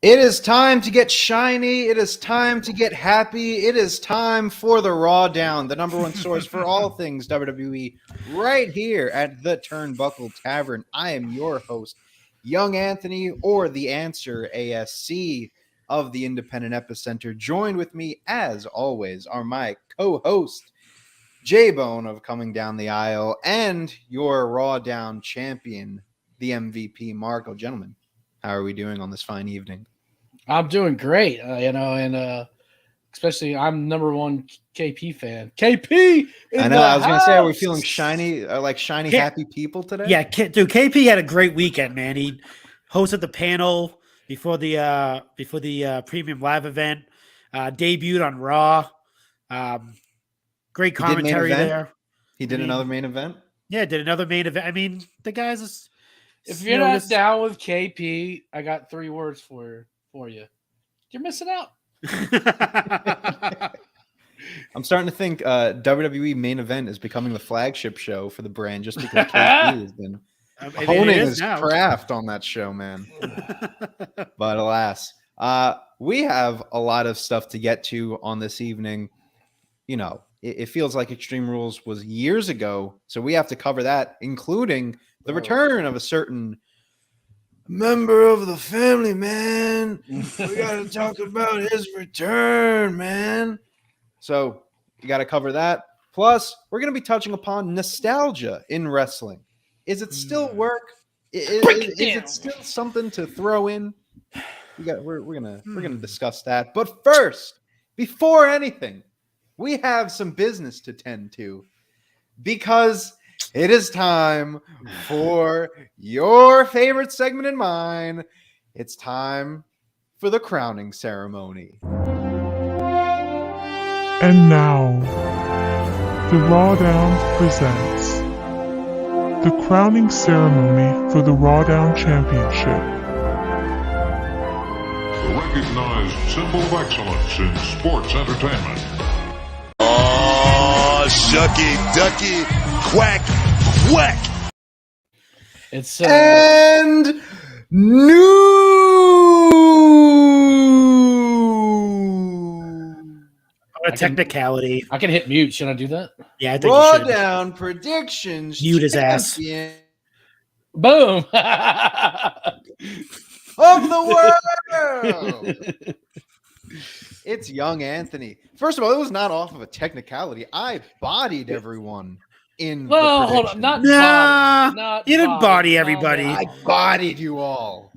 It is time to get shiny. It is time to get happy. It is time for the Rawdown, the number one source for all things WWE, right here at the Turnbuckle Tavern. I am your host, Young Anthony, or The Answer ASC of the Independent Epicenter. Joined with me, as always, are my co-host, J-Bone of Coming Down the Aisle, and your Rawdown champion, the MVP, Marco. Gentlemen, how are we doing on this fine evening? I'm doing great, and especially I'm number one KP fan. KP, I know. I was going to say, are we feeling shiny, like shiny, happy people today? Yeah, dude. KP had a great weekend, man. He hosted the panel before the premium live event. Debuted on Raw. Great commentary there. He did another main event. Yeah, did another main event. I mean, the guys. If you're not down with KP, I got 3 words for you. You're missing out. I'm starting to think WWE main event is becoming the flagship show for the brand just because KP has been honing his craft on that show, man. But alas, we have a lot of stuff to get to on this evening. You know, it feels like Extreme Rules was years ago, so we have to cover that, including the return of a certain member of the family, man. We got to talk about his return, man. So you got to cover that. Plus, we're going to be touching upon nostalgia in wrestling. Is it still work? Is it still something to throw in? We're gonna discuss that. But first, before anything, we have some business to tend to, because it is time for your favorite segment and mine. It's time for the crowning ceremony. And now, the Rawdown presents the crowning ceremony for the Rawdown Championship. A recognized symbol of excellence in sports entertainment. Oh, shucky, ducky, quack, quack. It's and new. A technicality. I can hit mute. Should I do that? Yeah, I think you should. Rawdown predictions. Mute his ass. Boom. Of the world. It's Young Anthony. First of all, it was not off of a technicality. I bodied everyone in the hold on. You didn't body everybody. I bodied you all.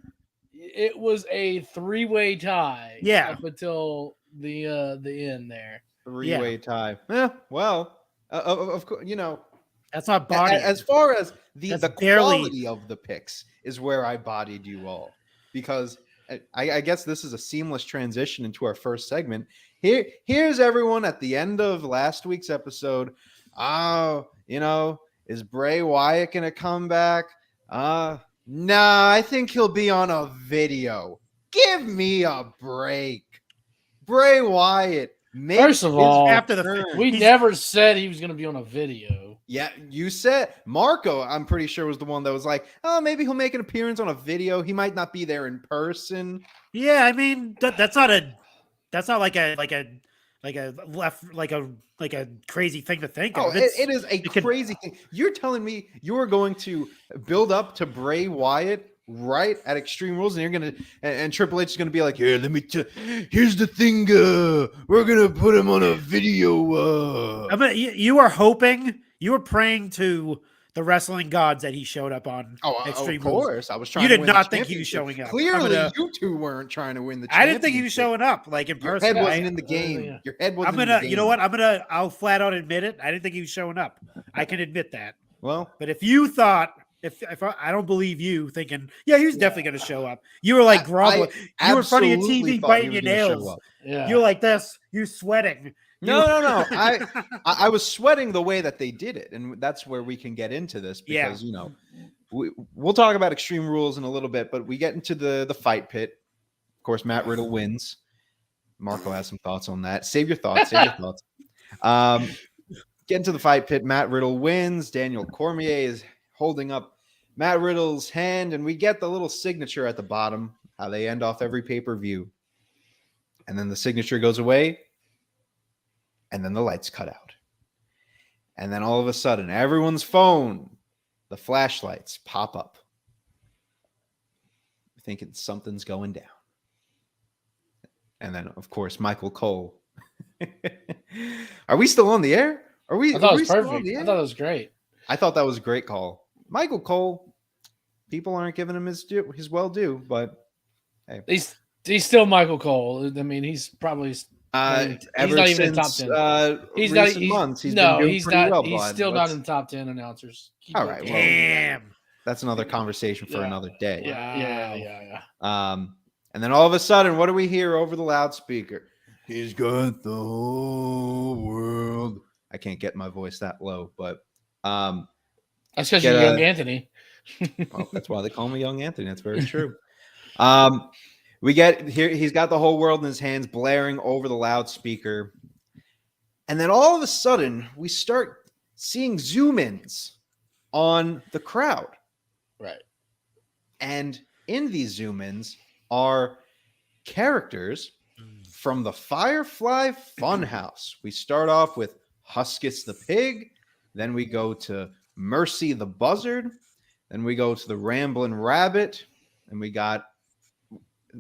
It was a 3-way tie. Yeah. Up until the end there. 3-way tie. Yeah, well, of course, you know. That's not body. As far as the barely... quality of the picks is where I bodied you all. Because I guess this is a seamless transition into our first segment. Here's everyone at the end of last week's episode. You know, is Bray Wyatt going to come back? Nah, I think he'll be on a video. Give me a break. Bray Wyatt. First of all, after the we never said he was going to be on a video. Yeah, you said Marco, I'm pretty sure, was the one that was like, oh, maybe he'll make an appearance on a video. He might not be there in person. Yeah, I mean, that's not like a crazy thing to think of. It is a crazy thing. You're telling me you are going to build up to Bray Wyatt right at Extreme Rules, and you're gonna and Triple H is gonna be like, here, let me here's the thing, we're gonna put him on a video. I mean, you were praying to the wrestling gods that he showed up on Extreme Rules. Of course, I was trying. You to did win not the think he was showing up. Clearly, you two weren't trying to win the championship. I didn't think he was showing up, like in person. Your head wasn't in the game. Yeah. Your head wasn't in the game. You know what? I'll flat out admit it. I didn't think he was showing up. I can admit that. Well, but if you thought I don't believe you thinking, yeah, he's definitely going to show up. You were like groveling. You were in front of your TV biting your nails. Yeah. You're like this. You're sweating. No. I was sweating the way that they did it, and that's where we can get into this because we'll talk about Extreme Rules in a little bit, but we get into the fight pit. Of course, Matt Riddle wins. Marco has some thoughts on that. Save your thoughts. Get into the fight pit. Matt Riddle wins. Daniel Cormier is holding up Matt Riddle's hand, and we get the little signature at the bottom, how they end off every pay-per-view. And then the signature goes away, and then the lights cut out. And then all of a sudden, everyone's phone, the flashlights pop up. You're thinking something's going down. And then, of course, Michael Cole. Are we still on the air? I thought it was perfect. I thought it was great. I thought that was a great call. Michael Cole, people aren't giving him his well due, but hey. He's still Michael Cole. I mean, he's probably he's not even in top 10. He's been doing pretty well. He's still not in top 10 announcers. All right, damn. That's another conversation for another day. Yeah. And then all of a sudden, what do we hear over the loudspeaker? He's got the whole world. I can't get my voice that low, but that's because you're Young Anthony. Well, that's why they call me Young Anthony. That's very true. We get here. He's got the whole world in his hands, blaring over the loudspeaker, and then all of a sudden, we start seeing zoom-ins on the crowd. Right. And in these zoom-ins are characters from the Firefly Funhouse. We start off with Huskus the Pig. Then we go to Mercy the Buzzard. Then we go to the Ramblin' Rabbit. And it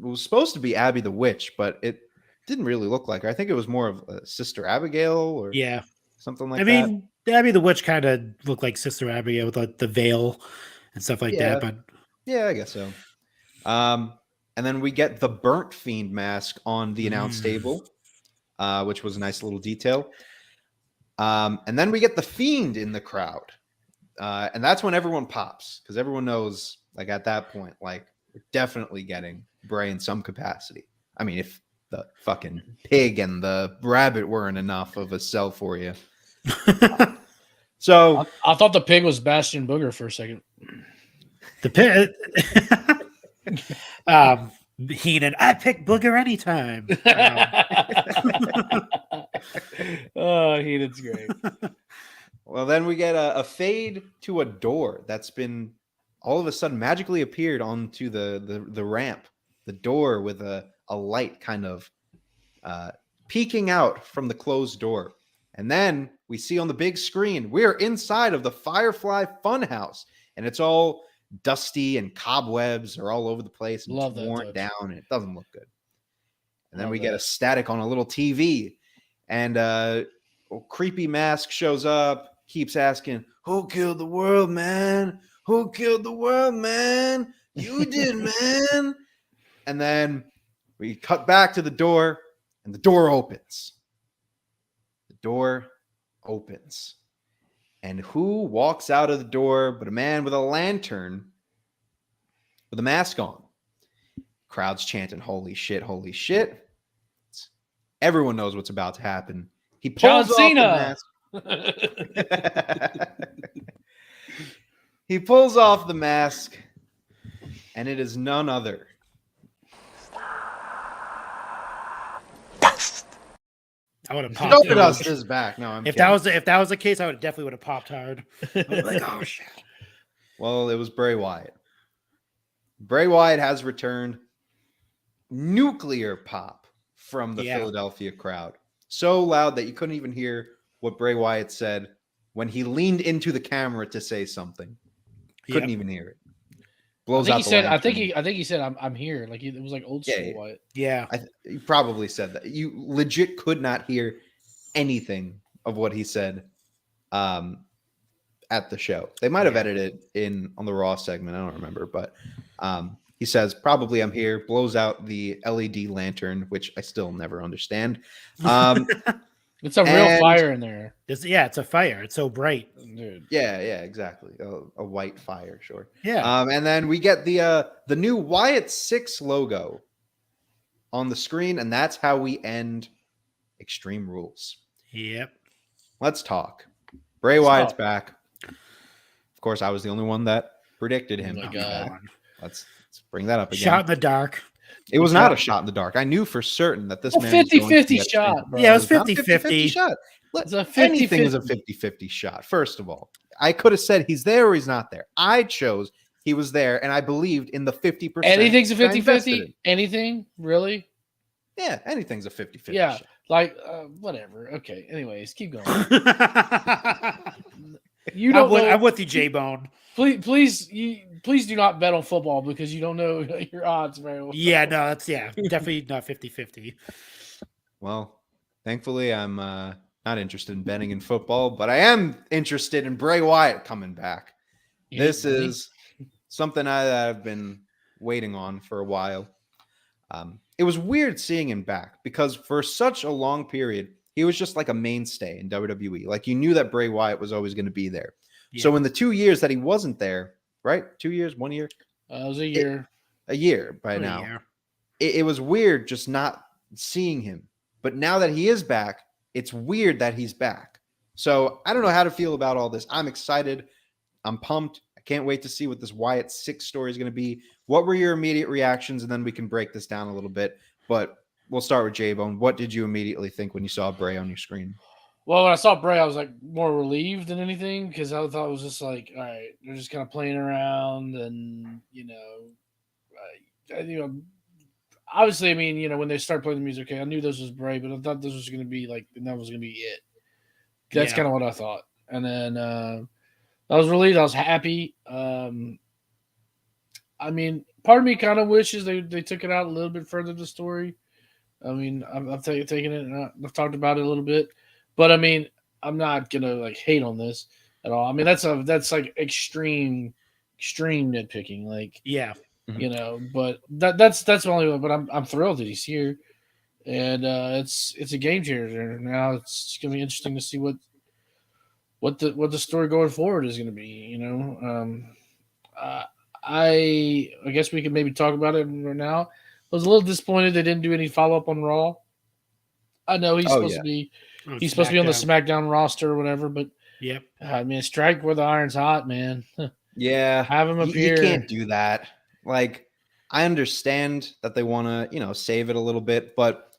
was supposed to be Abby the Witch, but it didn't really look like her. I think it was more of Sister Abigail or something like that. I mean, Abby the Witch kind of looked like Sister Abigail with like the veil and stuff like that. But yeah, I guess so. And then we get the Burnt Fiend mask on the announce table, which was a nice little detail. And then we get the Fiend in the crowd. And that's when everyone pops, because everyone knows, like, at that point, like, we're definitely getting Bray in some capacity. I mean, if the fucking pig and the rabbit weren't enough of a sell for you. So I thought the pig was Bastion Booger for a second. The pig. Heenan, I pick Booger anytime. Oh, Heenan's great. Well, then we get a fade to a door that's been all of a sudden magically appeared onto the ramp, the door with a light kind of peeking out from the closed door. And then we see on the big screen, we're inside of the Firefly Funhouse, and it's all dusty and cobwebs are all over the place, and it's worn down, and it doesn't look good. And then we get a static on a little TV, and a creepy mask shows up, keeps asking, "Who killed the world, man? Who killed the world, man? You did, man." And then we cut back to the door, and the door opens. The door opens. And who walks out of the door but a man with a lantern with a mask on? Crowd's chanting, "Holy shit, holy shit." Everyone knows what's about to happen. He pulls off the mask. He pulls off the mask, and it is none other. I would have popped. Stardust is back. No, if that was the case, I would definitely would have popped hard. I was like, oh shit. Well, it was Bray Wyatt. Bray Wyatt has returned. Nuclear pop from the Philadelphia crowd. So loud that you couldn't even hear what Bray Wyatt said when he leaned into the camera to say something. Couldn't even hear it. Blows out the lantern. I think he said, "I'm here." Like it was like old school Wyatt. Yeah, he probably said that. You legit could not hear anything of what he said at the show. They might have edited in on the Raw segment. I don't remember, but he says, "Probably I'm here." Blows out the LED lantern, which I still never understand. It's a real fire in there. It's a fire. It's so bright, dude. Yeah, exactly. A white fire, sure. Yeah. And then we get the new Wyatt 6 logo on the screen, and that's how we end Extreme Rules. Yep. Let's talk. Bray Wyatt's back. Of course, I was the only one that predicted him. Oh my God. Let's bring that up again. Shot in the dark. It was not a shot in the dark. I knew for certain that this man 50-50 shot, bro. Yeah, it was 50-50 shot. Anything is a 50-50 shot. First of all, I could have said he's there or he's not there. I chose he was there, and I believed in the 50%. Anything's a 50-50? Anything? Really? Yeah, anything's a 50-50 yeah, shot. Like, whatever. Okay, anyways, keep going. I'm with you, J-Bone. Please do not bet on football because you don't know your odds very well. Yeah, no, that's definitely not 50-50. Well, thankfully, I'm not interested in betting in football, but I am interested in Bray Wyatt coming back. Yeah, this is something I've been waiting on for a while. It was weird seeing him back because for such a long period, he was just like a mainstay in WWE. Like you knew that Bray Wyatt was always going to be there. Yeah. So in the 2 years that he wasn't there, right? 2 years, 1 year? It was a year. A year by now. It was weird just not seeing him. But now that he is back, it's weird that he's back. So I don't know how to feel about all this. I'm excited. I'm pumped. I can't wait to see what this Wyatt 6 story is going to be. What were your immediate reactions? And then we can break this down a little bit. But we'll start with J-Bone. What did you immediately think when you saw Bray on your screen? Well, when I saw Bray, I was like more relieved than anything because I thought it was just like, all right, they're just kind of playing around, and obviously, I mean, when they start playing the music, okay, I knew this was Bray, but I thought this was going to be like, and that was going to be it. That's kind of what I thought, and then I was relieved. I was happy. I mean, part of me kind of wishes they took it out a little bit further, the story. I mean, I've taken it and I've talked about it a little bit. But I mean, I'm not gonna like hate on this at all. I mean, that's like extreme nitpicking. Like, but that's the only one. But I'm thrilled that he's here, and it's a game changer. Now it's gonna be interesting to see what the story going forward is gonna be. I guess we could maybe talk about it right now. I was a little disappointed they didn't do any follow up on Raw. I know he's supposed to be. He's supposed to be on the SmackDown roster or whatever, but I mean, strike where the iron's hot, man. Yeah, have him appear. You can't do that. Like, I understand that they want to, save it a little bit, but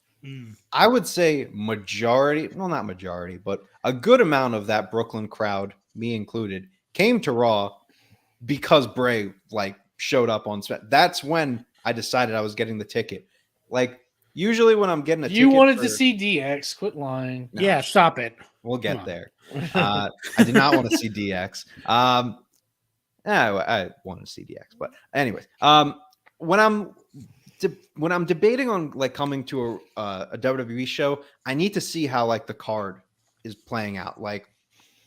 I would say not majority, but a good amount of that Brooklyn crowd, me included, came to Raw because Bray showed up on SmackDown. That's when I decided I was getting the ticket. Like, usually when I'm getting a ticket, you wanted to see DX. Quit lying. No, yeah, stop it. We'll get there. I did not want to see DX. I wanted to see DX, but anyways, when I'm debating on coming to a WWE show, I need to see how the card is playing out. Like,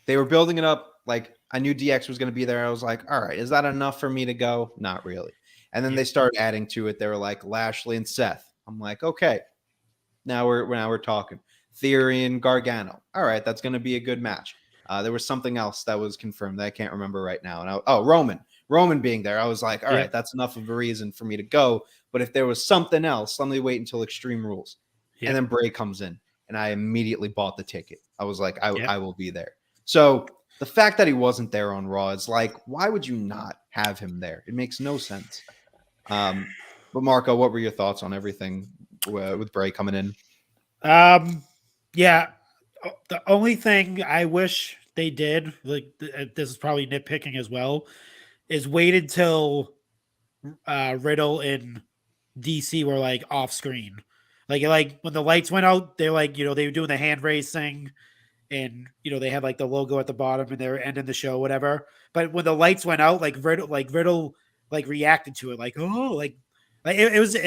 they were building it up. Like, I knew DX was going to be there. I was like, all right, is that enough for me to go? Not really. And then they started adding to it. They were like Lashley and Seth. I'm like, okay, now we're talking. Theory and Gargano. All right, that's going to be a good match. There was something else that was confirmed that I can't remember right now. And Roman being there. I was like, all right, that's enough of a reason for me to go. But if there was something else, let me wait until Extreme Rules. And then Bray comes in, and I immediately bought the ticket. I was like, I will be there. So the fact that he wasn't there on Raw is like, why would you not have him there? It makes no sense. But Marco, what were your thoughts on everything with Bray coming in? Yeah, the only thing I wish they did, this is probably nitpicking as well, is wait until Riddle and DC were off screen. Like when the lights went out, they they were doing the hand raise thing, and they had the logo at the bottom, and they were ending the show, whatever. But when the lights went out, Riddle reacted to it, it was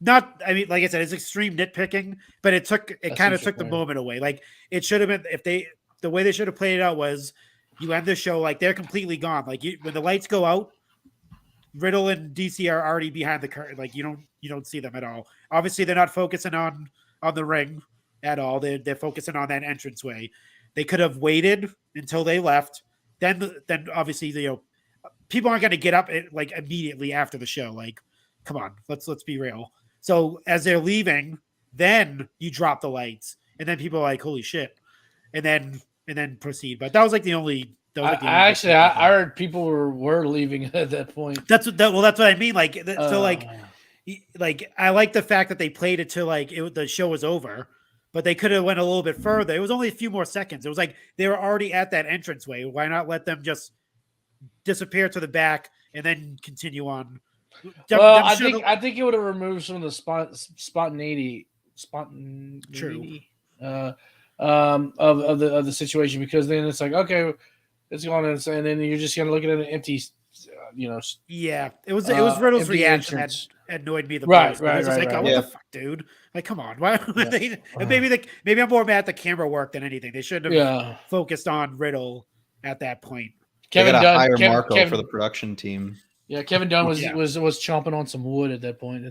not. I mean, like I said, it's extreme nitpicking, but it kind of took the moment away. It should have been the way they should have played it out was you end the show they're completely gone. When the lights go out, Riddle and DC are already behind the curtain. You don't see them at all. Obviously, they're not focusing on the ring at all. They're focusing on that entranceway. They could have waited until they left. Then obviously, people aren't going to get up like immediately after the show. Like, come on, let's be real. So as they're leaving, then you drop the lights, and then people are like, "Holy shit!" and then proceed. But that was like the only. I heard people were leaving at that point. That's what I mean. Like, so like I like the fact that they played it till like the show was over, but they could have went a little bit further. It was only a few more seconds. It was like they were already at that entranceway. Why not let them just disappear to the back and then continue on? Well, I think it would have removed some of the spontaneity. True. Of the situation, because then it's like, okay, it's going, and then you're just gonna look at an empty, Yeah, it was Riddle's reaction that annoyed me the most. Right. It's like, right. What the fuck, dude? Like, come on, why? Yeah. Maybe I'm more mad at the camera work than anything. They shouldn't have focused on Riddle at that point. Kevin Dunn hire Marco for the production team. Yeah, Kevin Dunn was chomping on some wood at that point.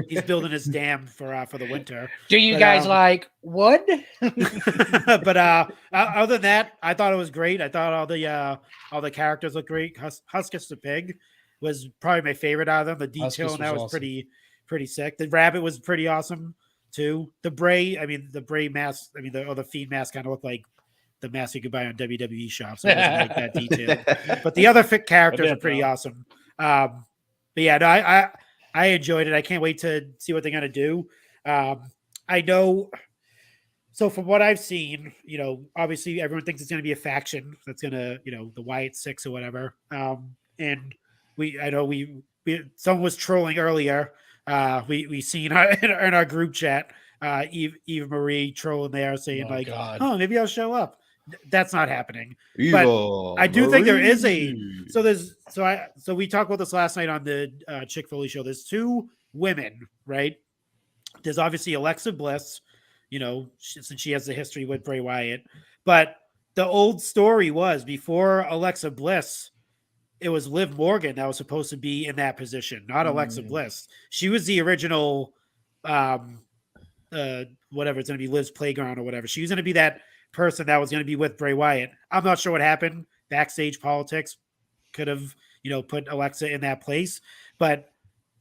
He's building his dam for the winter. Do you guys like wood? But other than that, I thought it was great. I thought all the characters looked great. Huskus the pig was probably my favorite out of them. The detail in that was awesome. pretty sick. The rabbit was pretty awesome too. The Bray mask. The Fiend mask kind of looked like the mask you could buy on WWE shops. So it wasn't like that detail. But the other characters are pretty awesome. But yeah, no, I enjoyed it. I can't wait to see what they're gonna do. I know. So from what I've seen, obviously everyone thinks it's gonna be a faction that's gonna, the Wyatt Six or whatever. And someone was trolling earlier. We seen in our group chat, Eva Marie trolling there saying God. Oh, maybe I'll show up. That's not happening. But I do think there is so we talked about this last night on the Chick Foley show. There's two women, right? There's obviously Alexa Bliss, since she has the history with Bray Wyatt. But the old story was before Alexa Bliss, it was Liv Morgan that was supposed to be in that position, not Alexa Bliss. She was the original whatever, it's going to be Liv's Playground or whatever. She was going to be that person that was going to be with Bray Wyatt. I'm not sure what happened. Backstage politics could have, put Alexa in that place. But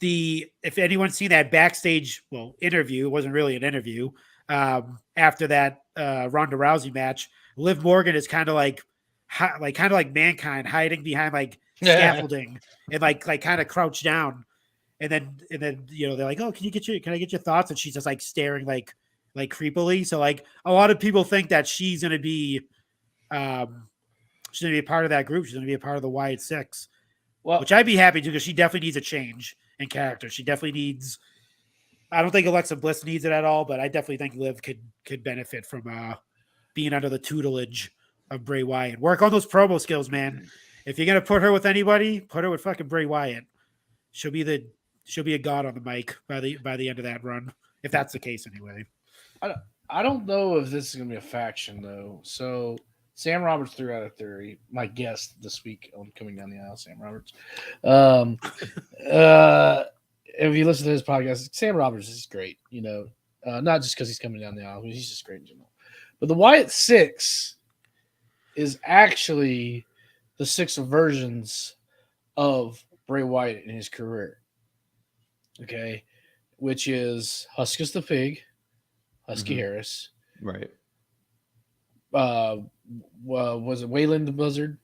if anyone's seen that backstage, interview, it wasn't really an interview. After that Ronda Rousey match, Liv Morgan is kind of like Mankind, hiding behind scaffolding and kind of crouched down. And then they're like, oh, can I get your thoughts? And she's just staring like creepily. So a lot of people think that she's gonna be a part of that group. She's gonna be a part of the Wyatt Six. Well, which I'd be happy to, because she definitely needs a change in character. She definitely needs. I don't think Alexa Bliss needs it at all, but I definitely think Liv could benefit from being under the tutelage of Bray Wyatt. Work on those promo skills, man. If you're gonna put her with anybody, put her with fucking Bray Wyatt. She'll be a god on the mic by the end of that run, if that's the case anyway. I don't know if this is going to be a faction, though. So Sam Roberts threw out a theory. My guest this week on Coming Down the Aisle, Sam Roberts. If you listen to his podcast, Sam Roberts is great. Not just because he's coming down the aisle, but he's just great in general. But the Wyatt Six is actually the six versions of Bray Wyatt in his career. Okay, which is Huskus the Pig, Husky Harris, right? Was it Waylon the Buzzard,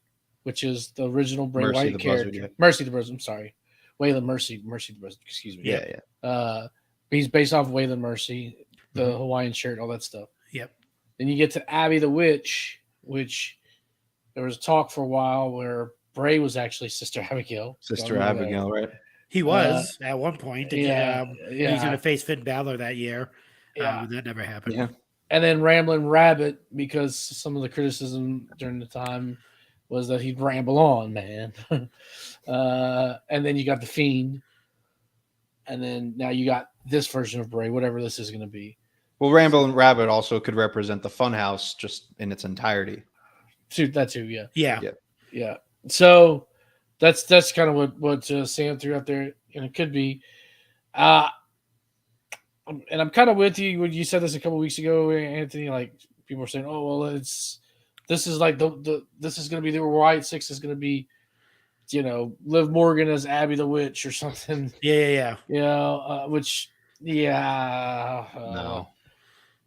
which is the original Bray Mercy Wyatt the character? Buzzard, yeah. Mercy the Buzzard. I'm sorry, Waylon Mercy the Buzzard. Excuse me. Yeah. He's based off Waylon Mercy, the Hawaiian shirt, all that stuff. Yep. Then you get to Abby the Witch, which there was talk for a while where Bray was actually Sister Abigail. Right? He was at one point. He's going to face Finn Balor that year. Yeah. That never happened. Yeah. And then Ramblin' Rabbit, because some of the criticism during the time was that he'd ramble on, man. And then you got The Fiend. And then now you got this version of Bray, whatever this is going to be. Well, Ramblin' Rabbit also could represent the Funhouse just in its entirety. That too, yeah. Yeah. So that's kind of what Sam threw out there, and it could be. and I'm kind of with you when you said this a couple weeks ago, Anthony. Like people were saying, "Oh, well, this is like this is going to be the Wyatt Six is going to be, Liv Morgan as Abby the Witch or something." Yeah. Which yeah, No.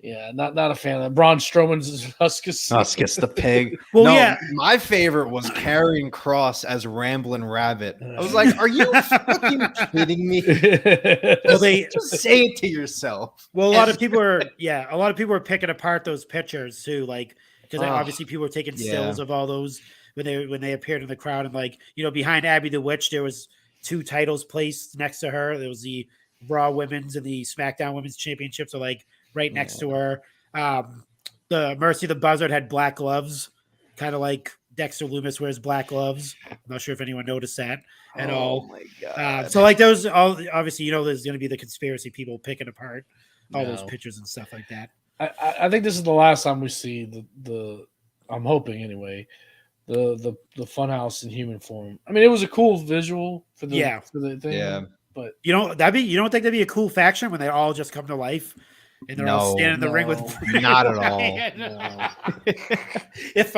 Yeah, not a fan of that. Braun Strowman's Huskus. Huskus the pig. Well, no, yeah. My favorite was Karrion Kross as Ramblin' Rabbit. I was like, are you fucking kidding me? Well, just say it to yourself. Well, a lot of people are picking apart those pictures too, like because obviously people were taking stills of all those when they appeared in the crowd, and like behind Abby the Witch there was 2 titles placed next to her. There was the Raw Women's and the SmackDown Women's Championships, so like right next to her. The Mercy the Buzzard had black gloves, kind of like Dexter Lumis wears black gloves. I'm not sure if anyone noticed that at all. Oh my god! So like those, obviously there's going to be the conspiracy people picking apart all those pictures and stuff like that. I think this is the last time we see the I'm hoping anyway, the Funhouse in human form. I mean, it was a cool visual for the thing. Yeah. But you don't think that'd be a cool faction when they all just come to life and they're all standing in the ring with not at all. If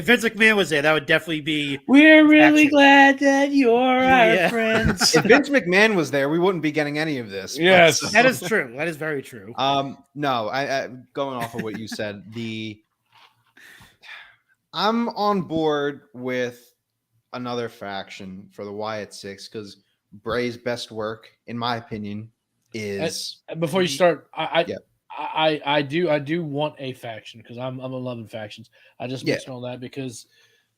Vince McMahon was there, that would definitely be. We're really glad that you're our friends. If Vince McMahon was there, we wouldn't be getting any of this. Yes, that is true. That is very true. No, I going off of what you said, I'm on board with another faction for the Wyatt Six because Bray's best work, in my opinion, is before you start. I do want a faction because I'm loving factions. I just mentioned all that because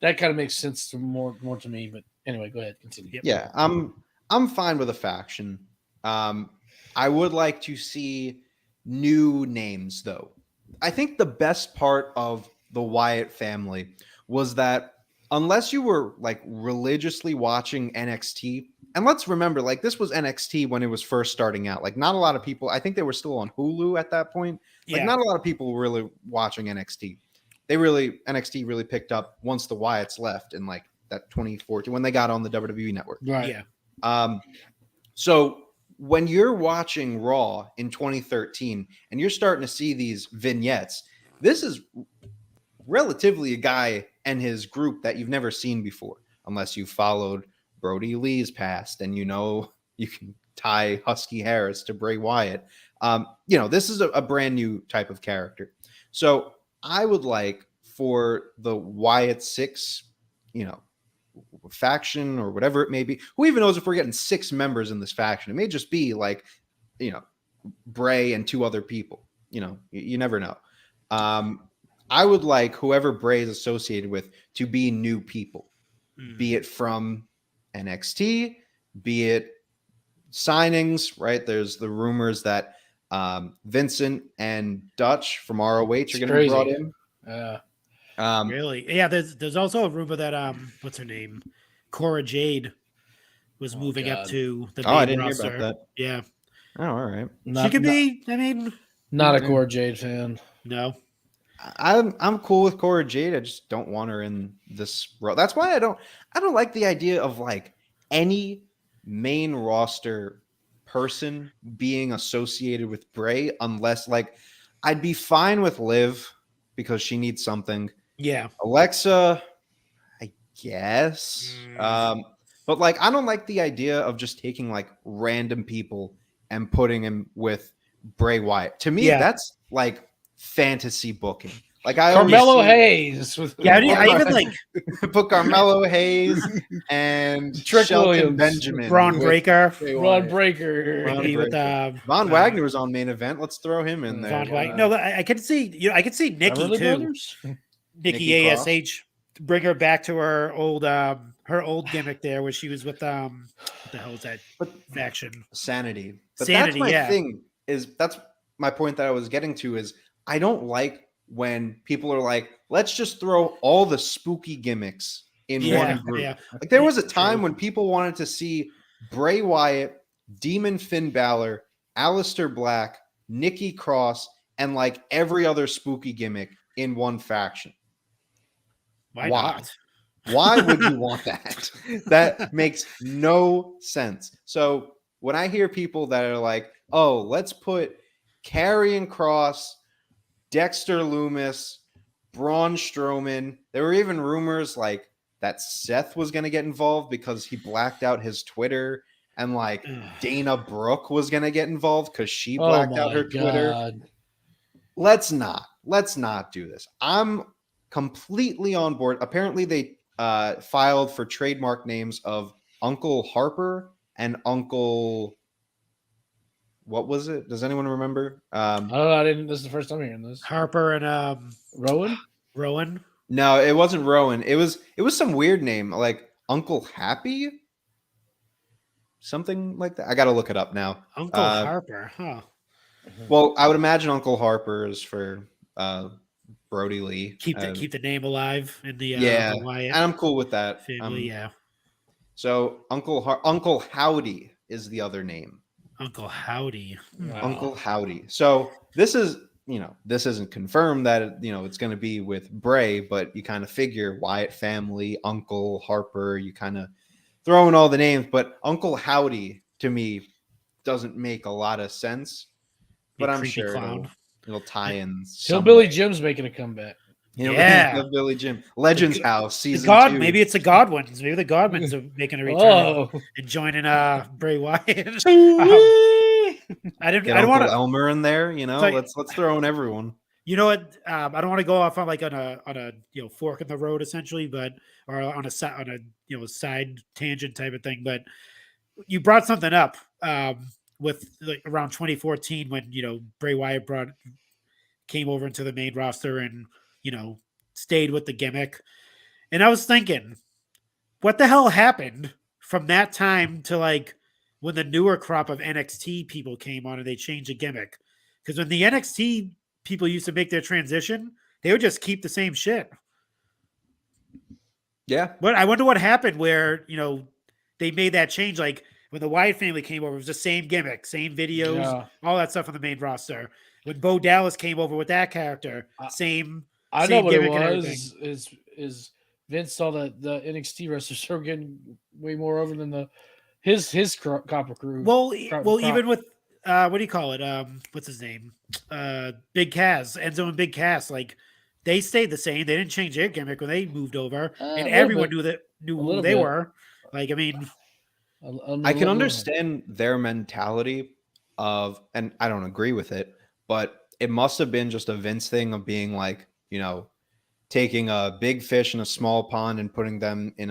that kind of makes sense to more to me. But anyway, go ahead, continue. Yeah, I'm fine with a faction. I would like to see new names though. I think the best part of the Wyatt family was that unless you were like religiously watching NXT, and let's remember, like this was NXT when it was first starting out. Like not a lot of people, I think they were still on Hulu at that point. Like not a lot of people were really watching NXT. NXT really picked up once the Wyatts left in like that 2014 when they got on the WWE network. Right. Yeah. So when you're watching Raw in 2013 and you're starting to see these vignettes, this is relatively a guy and his group that you've never seen before, unless you followed Brody Lee's past and you can tie Husky Harris to Bray Wyatt. This is a brand new type of character. So I would like for the Wyatt Six, faction or whatever it may be. Who even knows if we're getting 6 members in this faction? It may just be like, Bray and 2 other people. You never know. I would like whoever Bray is associated with to be new people, be it from NXT, be it signings, right? There's the rumors that Vincent and Dutch from ROH are going to be brought in. Really? Yeah, there's also a rumor that what's her name? Cora Jade was moving up to the main I didn't roster. hear about that. Yeah. Oh, all right. She could be, I mean, not a Cora Jade fan. No. I'm cool with Cora Jade. I just don't want her in this role. That's why I don't like the idea of like any main roster person being associated with Bray unless like I'd be fine with Liv because she needs something. Yeah. Alexa, I guess. But like I don't like the idea of just taking like random people and putting him with Bray Wyatt. To me, that's like fantasy booking. Like Carmelo Hayes. I even like put Carmelo Hayes and Trick Shelton Williams, Benjamin, Braun Breaker. Von Breaker. Von Wagner was on main event. Let's throw him in there. No, I could see I could see Nikki too. Nikki ASH bring her back to her old gimmick there where she was with what the hell is that faction? Sanity. But Sanity, that's my thing. That's my point that I was getting to is I don't like when people are like, let's just throw all the spooky gimmicks in one group. Yeah. Like there was a time when people wanted to see Bray Wyatt, Demon Finn Balor, Aleister Black, Nikki Cross, and like every other spooky gimmick in one faction. Why not? Why would you want that? That makes no sense. So when I hear people that are like, oh, let's put Karrion Kross, Dexter Lumis, Braun Strowman. There were even rumors like that Seth was going to get involved because he blacked out his Twitter, and like Dana Brooke was going to get involved because she blacked out her Twitter. Let's not do this. I'm completely on board. Apparently they filed for trademark names of Uncle Harper and Uncle, what was it? Does anyone remember? I don't know. I didn't. This is the first time hearing this. Harper and Rowan. No, it wasn't Rowan. It was some weird name like Uncle Happy, something like that. I got to look it up now. Uncle Harper, huh? Well, I would imagine Uncle Harper is for Brody Lee. Keep the name alive in the Wyatt. And I'm cool with that family. Yeah. So Uncle Howdy is the other name. Uncle Howdy. Wow. Uncle Howdy. So this isn't confirmed that it's going to be with Bray, but you kind of figure Wyatt family, Uncle Harper. You kind of throw in all the names, but Uncle Howdy to me doesn't make a lot of sense. But I'm sure it'll tie in. Hillbilly Jim's making a comeback. Hillbilly Jim, Legends House season 2. Maybe it's the Godwins. Maybe the Godwins are making a return and joining Bray Wyatt. I don't want Elmer in there. Let's throw in everyone. You know what? I don't want to go off on a fork in the road essentially, or on a side tangent type of thing. But you brought something up with like around 2014 when Bray Wyatt came over into the main roster and stayed with the gimmick. And I was thinking, what the hell happened from that time to like when the newer crop of NXT people came on and they changed the gimmick? Because when the NXT people used to make their transition, they would just keep the same shit. Yeah. But I wonder what happened where, they made that change. Like when the Wyatt family came over, it was the same gimmick, same videos, all that stuff on the main roster. When Bo Dallas came over with that character, same. I know what it was. Is Vince saw that the NXT wrestlers were getting way more over than his Copper Crew. Well, even with what do you call it? What's his name? Big Cass, Enzo and Big Cass. Like they stayed the same. They didn't change their gimmick when they moved over, and everyone knew who they were. Like I mean, I can understand their mentality of, and I don't agree with it, but it must have been just a Vince thing of being like, taking a big fish in a small pond and putting them in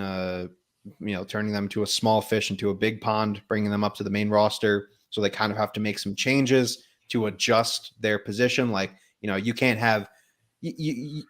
turning them to a small fish into a big pond, bringing them up to the main roster. So they kind of have to make some changes to adjust their position. Like, you can't have, you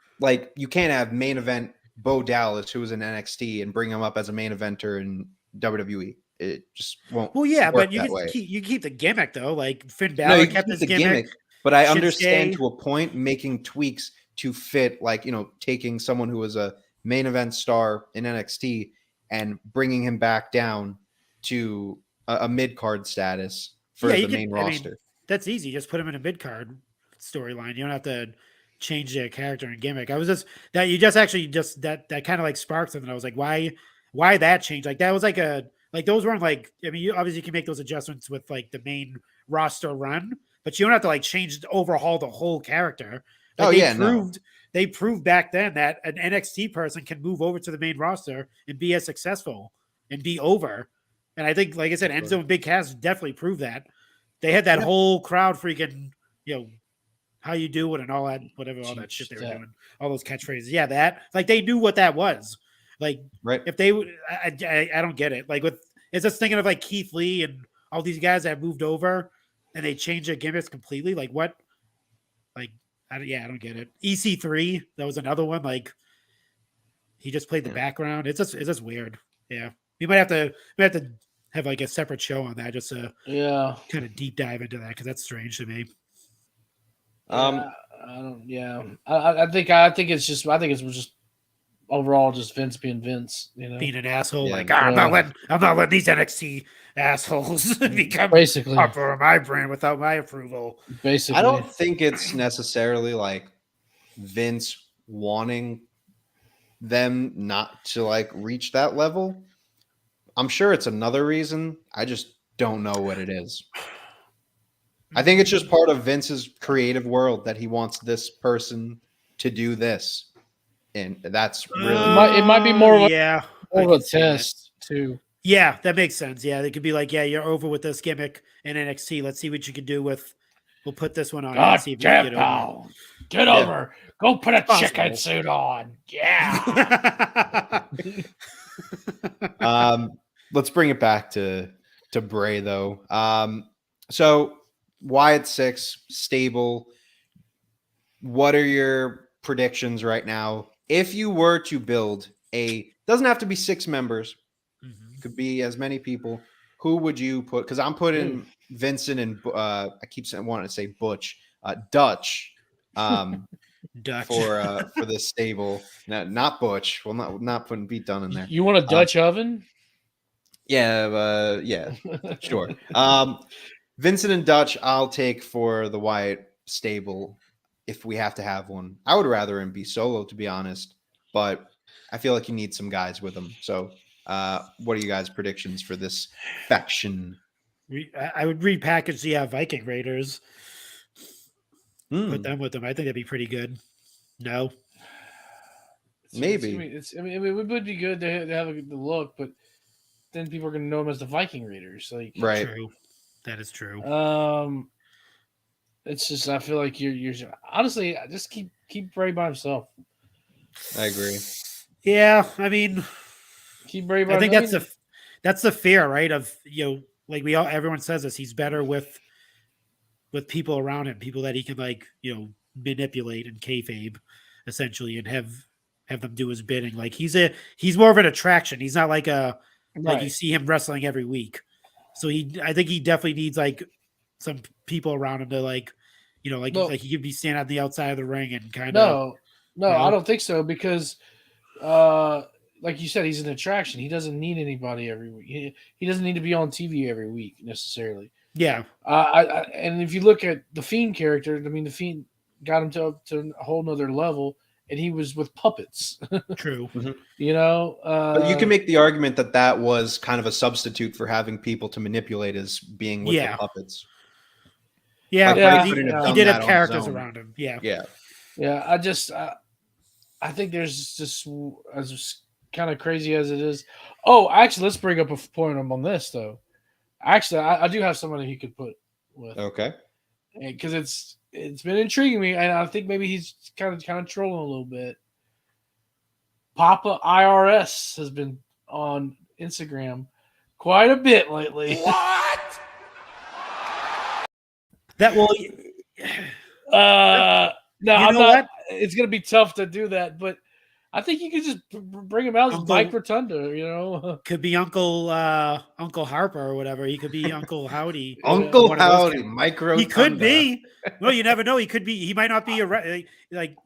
can't have main event Bo Dallas, who was in NXT, and bring him up as a main eventer in WWE. It just won't. Well, yeah, but you keep the gimmick though. Like Finn Balor kept his gimmick. But I understand to a point making tweaks to fit, like, taking someone who was a main event star in NXT and bringing him back down to a mid-card status for the main roster. That's easy. Just put him in a mid-card storyline. You don't have to change their character and gimmick. I was just that you just actually that kind of like sparked something. I was like, why that change? Like that was like those weren't like, I mean, you obviously can make those adjustments with like the main roster run, but you don't have to like overhaul the whole character. Like they proved back then that an NXT person can move over to the main roster and be as successful and be over. And I think, like I said, Enzo and Big Cass definitely proved that. They had that whole crowd freaking, how you do it and all that, whatever, all that shit they were doing, all those catchphrases. Yeah, that, like, they knew what that was. Like, if they, I don't get it. Like, it's just thinking of like Keith Lee and all these guys that moved over and they changed their gimmicks completely. Like, what? Like, I don't get it. EC3, that was another one. Like, he just played the background. It's just weird. Yeah, we might have to have like a separate show on that, just to kind of deep dive into that, because that's strange to me. I think it's just overall just Vince being Vince, being an asshole. I'm not letting these NXT assholes become basically part of my brand without my approval. Basically, I don't think it's necessarily like Vince wanting them not to like reach that level. I'm sure it's another reason. I just don't know what it is. I think it's just part of Vince's creative world that he wants this person to do this, and that's really it might be more of a test too. Yeah, that makes sense. Yeah, they could be like, yeah, you're over with this gimmick in NXT. Let's see what you can do with. We'll put this one on. God see if damn, you get over. Go put a chicken suit on. Yeah. Let's bring it back to Bray though. So Wyatt 6 stable. What are your predictions right now? If you were to build doesn't have to be 6 members, could be as many people. Who would you put? Because I'm putting Vincent and I keep wanting to say Butch, Dutch, Dutch. for this stable. No, not Butch. Well, not putting Pete Dunne in there. You want a Dutch oven? Yeah, sure. Vincent and Dutch, I'll take for the Wyatt stable if we have to have one. I would rather him be solo, to be honest, but I feel like you need some guys with him. So, what are you guys' predictions for this faction? I would repackage the Viking Raiders. Put them with them. I think that'd be pretty good. No, maybe. It would be good to have a good look, but then people are going to know them as the Viking Raiders. Like, right? True. That is true. It's just I feel like you're honestly just keep Bray by himself. I agree. Yeah, I mean, keep Bray by. I think that's the fear, right? Of like everyone says this. He's better with people around him, people that he can manipulate and kayfabe, essentially, and have them do his bidding. Like he's more of an attraction. He's not like like you see him wrestling every week. So I think he definitely needs some people around him to like he could be standing on the outside of the ring and kind of. No, I don't think so because, like you said, he's an attraction. He doesn't need anybody every week. He doesn't need to be on TV every week necessarily. Yeah. And if you look at the Fiend character, I mean, the Fiend got him to a whole nother level, and he was with puppets. True. But you can make the argument that was kind of a substitute for having people to manipulate as being with the puppets. Yeah, he did have characters around him. Yeah. I think there's just as kind of crazy as it is. Oh, actually, let's bring up a point on this though. Actually, I do have somebody he could put with. Okay. Because it's been intriguing me, and I think maybe he's kind of trolling a little bit. Papa IRS has been on Instagram quite a bit lately. What? That will. No, I'm not. It's going to be tough to do that, but I think you could just bring him out as Mike Rotunda. Could be Uncle Harper or whatever. He could be Uncle Howdy. Uncle Howdy, Mike Rotunda. He could be. Well, you never know. He could be. He might not be like.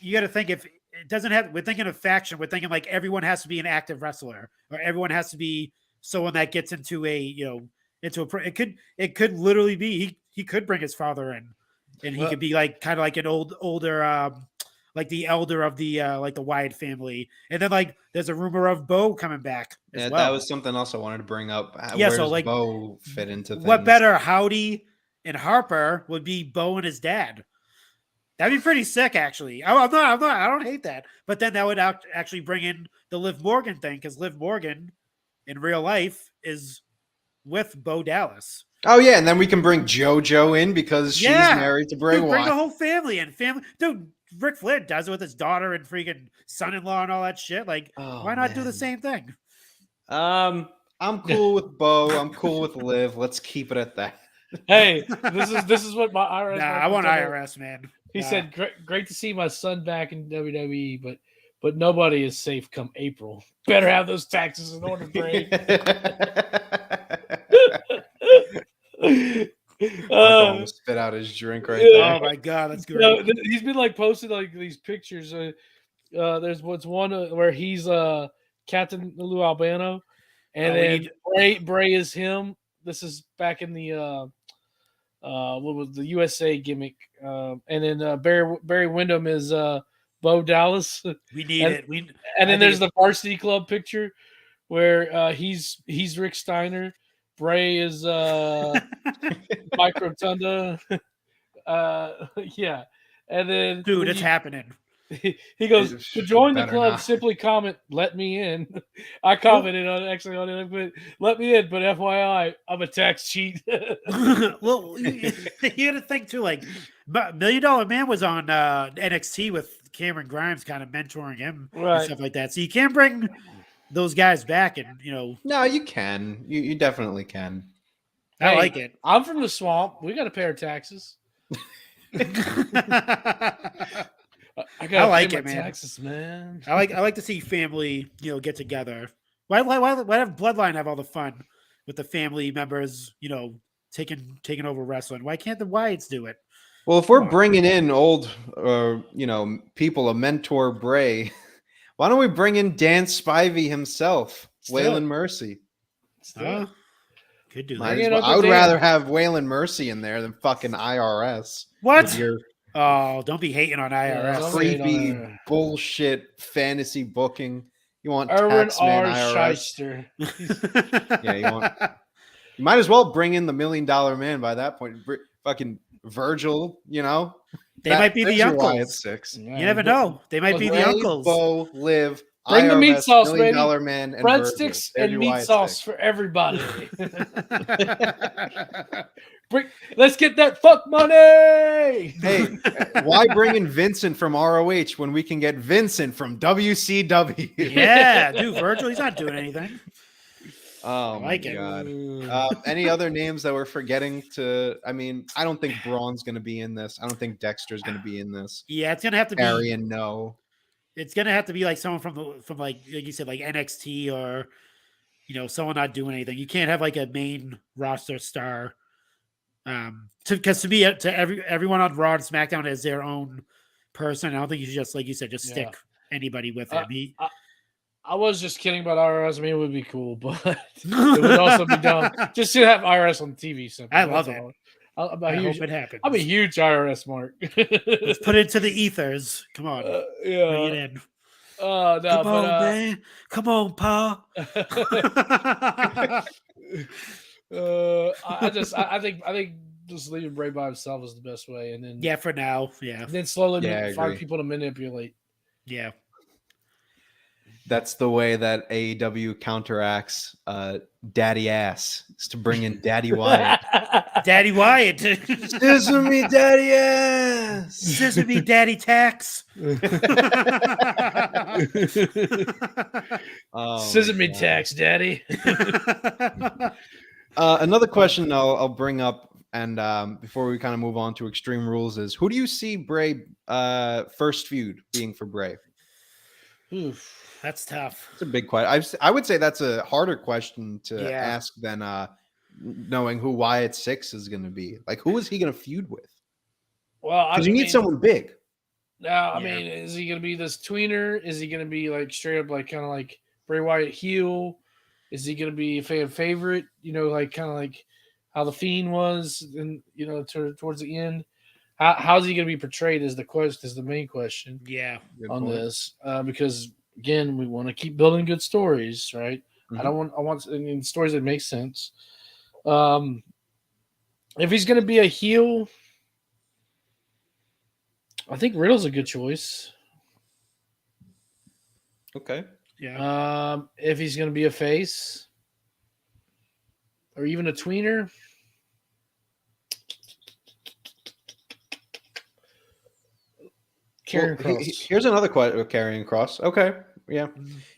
You got to think if it doesn't have. We're thinking of faction. We're thinking like everyone has to be an active wrestler, or everyone has to be someone that gets into It could literally be he could bring his father in, and he could be like kind of like an older. Like the elder of the the Wyatt family, and then like there's a rumor of Bo coming back. As well. That was something else I wanted to bring up. Yeah, where so does Bo fit into things? What better Howdy and Harper would be Bo and his dad? That'd be pretty sick, actually. I don't hate that. But then that would actually bring in the Liv Morgan thing because Liv Morgan in real life is with Bo Dallas. Oh yeah, and then we can bring JoJo in because she's married to Bray Wyatt. Bring the whole family in. Dude. Ric Flair does it with his daughter and freaking son-in-law and all that shit. Like, why not do the same thing? I'm cool with Bo. I'm cool with Liv. Let's keep it at that. Hey, this is what my IRS. Nah, I want IRS, man. He said, "Great to see my son back in WWE, but nobody is safe come April. Better have those taxes in order, Bray." Almost spit out his drink right there. Oh my god, that's great. He's been like posting like these pictures. There's one where he's Captain Lou Albano, and then Bray is him. This is back in the what was the USA gimmick, and then Barry Windham is Bo Dallas. We need it. And then there's the Varsity Club picture where he's Rick Steiner. Bray is Mike Rotunda. Yeah. And then Dude, it's happening. He goes, to join the club, simply comment, let me in. I commented on it, but let me in, but FYI, I'm a tax cheat. Well, you got to think too, like, $1 Million Man was on NXT with Cameron Grimes kind of mentoring him and stuff like that. So you can't bring those guys back and, No, you can. You definitely can. I like it. I'm from the swamp. We got to pay our taxes. I like it, man. Taxes, man. I like to see family, get together. Why have Bloodline have all the fun with the family members, taking over wrestling? Why can't the Wyatts do it? Well, if we're bringing in old, people, a mentor Bray, why don't we bring in Dan Spivey himself, Waylon Mercy? Could do that. I would rather have Waylon Mercy in there than fucking IRS. What? Don't be hating on IRS. Creepy bullshit fantasy booking. You want Erwin Taxman R. IRS? Shyster. Yeah, you might as well bring in the $1 Million Man by that point. Fucking Virgil, They might be the uncles. You never know. They might be the uncles. Bo, Liv, bring IRS, the meat sauce, $1 Million Man, and breadsticks and meat sauce for everybody. Let's get that fuck money. Hey, why bring in Vincent from ROH when we can get Vincent from WCW? Yeah, dude, Virgil, he's not doing anything. Oh my God. Any other names that we're forgetting to? I mean, I don't think Braun's going to be in this. I don't think Dexter's going to be in this. Yeah, it's going to have to be. Arian, no. It's going to have to be like someone from like you said, like NXT or, someone not doing anything. You can't have like a main roster star. Because to me, everyone on Raw and SmackDown has their own person. I don't think you should just, like you said, stick anybody with him. I was just kidding about IRS. I mean, it would be cool, but it would also be dumb just to have IRS on TV. I love it. I hope it happens. I'm a huge IRS mark. Let's put it into the ethers. Come on. Yeah. Bring it in. No, Come on, man. Come on, Pa. I think just leaving Bray by himself is the best way, and then for now, then slowly find people to manipulate. Yeah, that's the way that AEW counteracts Daddy Ass, is to bring in Daddy Wyatt. Daddy Wyatt, Sesame Daddy Ass, Sesame Daddy Tax. Sesame Tax, Daddy. Another question I'll bring up, and before we kind of move on to Extreme Rules, is who do you see Bray first feud being for Bray? Oof, that's tough. It's a big question. I would say that's a harder question to ask than knowing who Wyatt 6 is going to be. Like, who is he going to feud with? Well, because you need someone big. Now, I mean, is he going to be this tweener? Is he going to be like straight up, like kind of like Bray Wyatt heel? Is he going to be a fan favorite? Like kind of like how the Fiend was, and towards the end. How's he going to be portrayed? Is the main question. Yeah, on this because again, we want to keep building good stories, right? Mm-hmm. I want stories that make sense. If he's going to be a heel, I think Riddle's a good choice. Okay. Yeah. If he's going to be a face or even a tweener, here's another question. Karrion Kross. Okay. Yeah.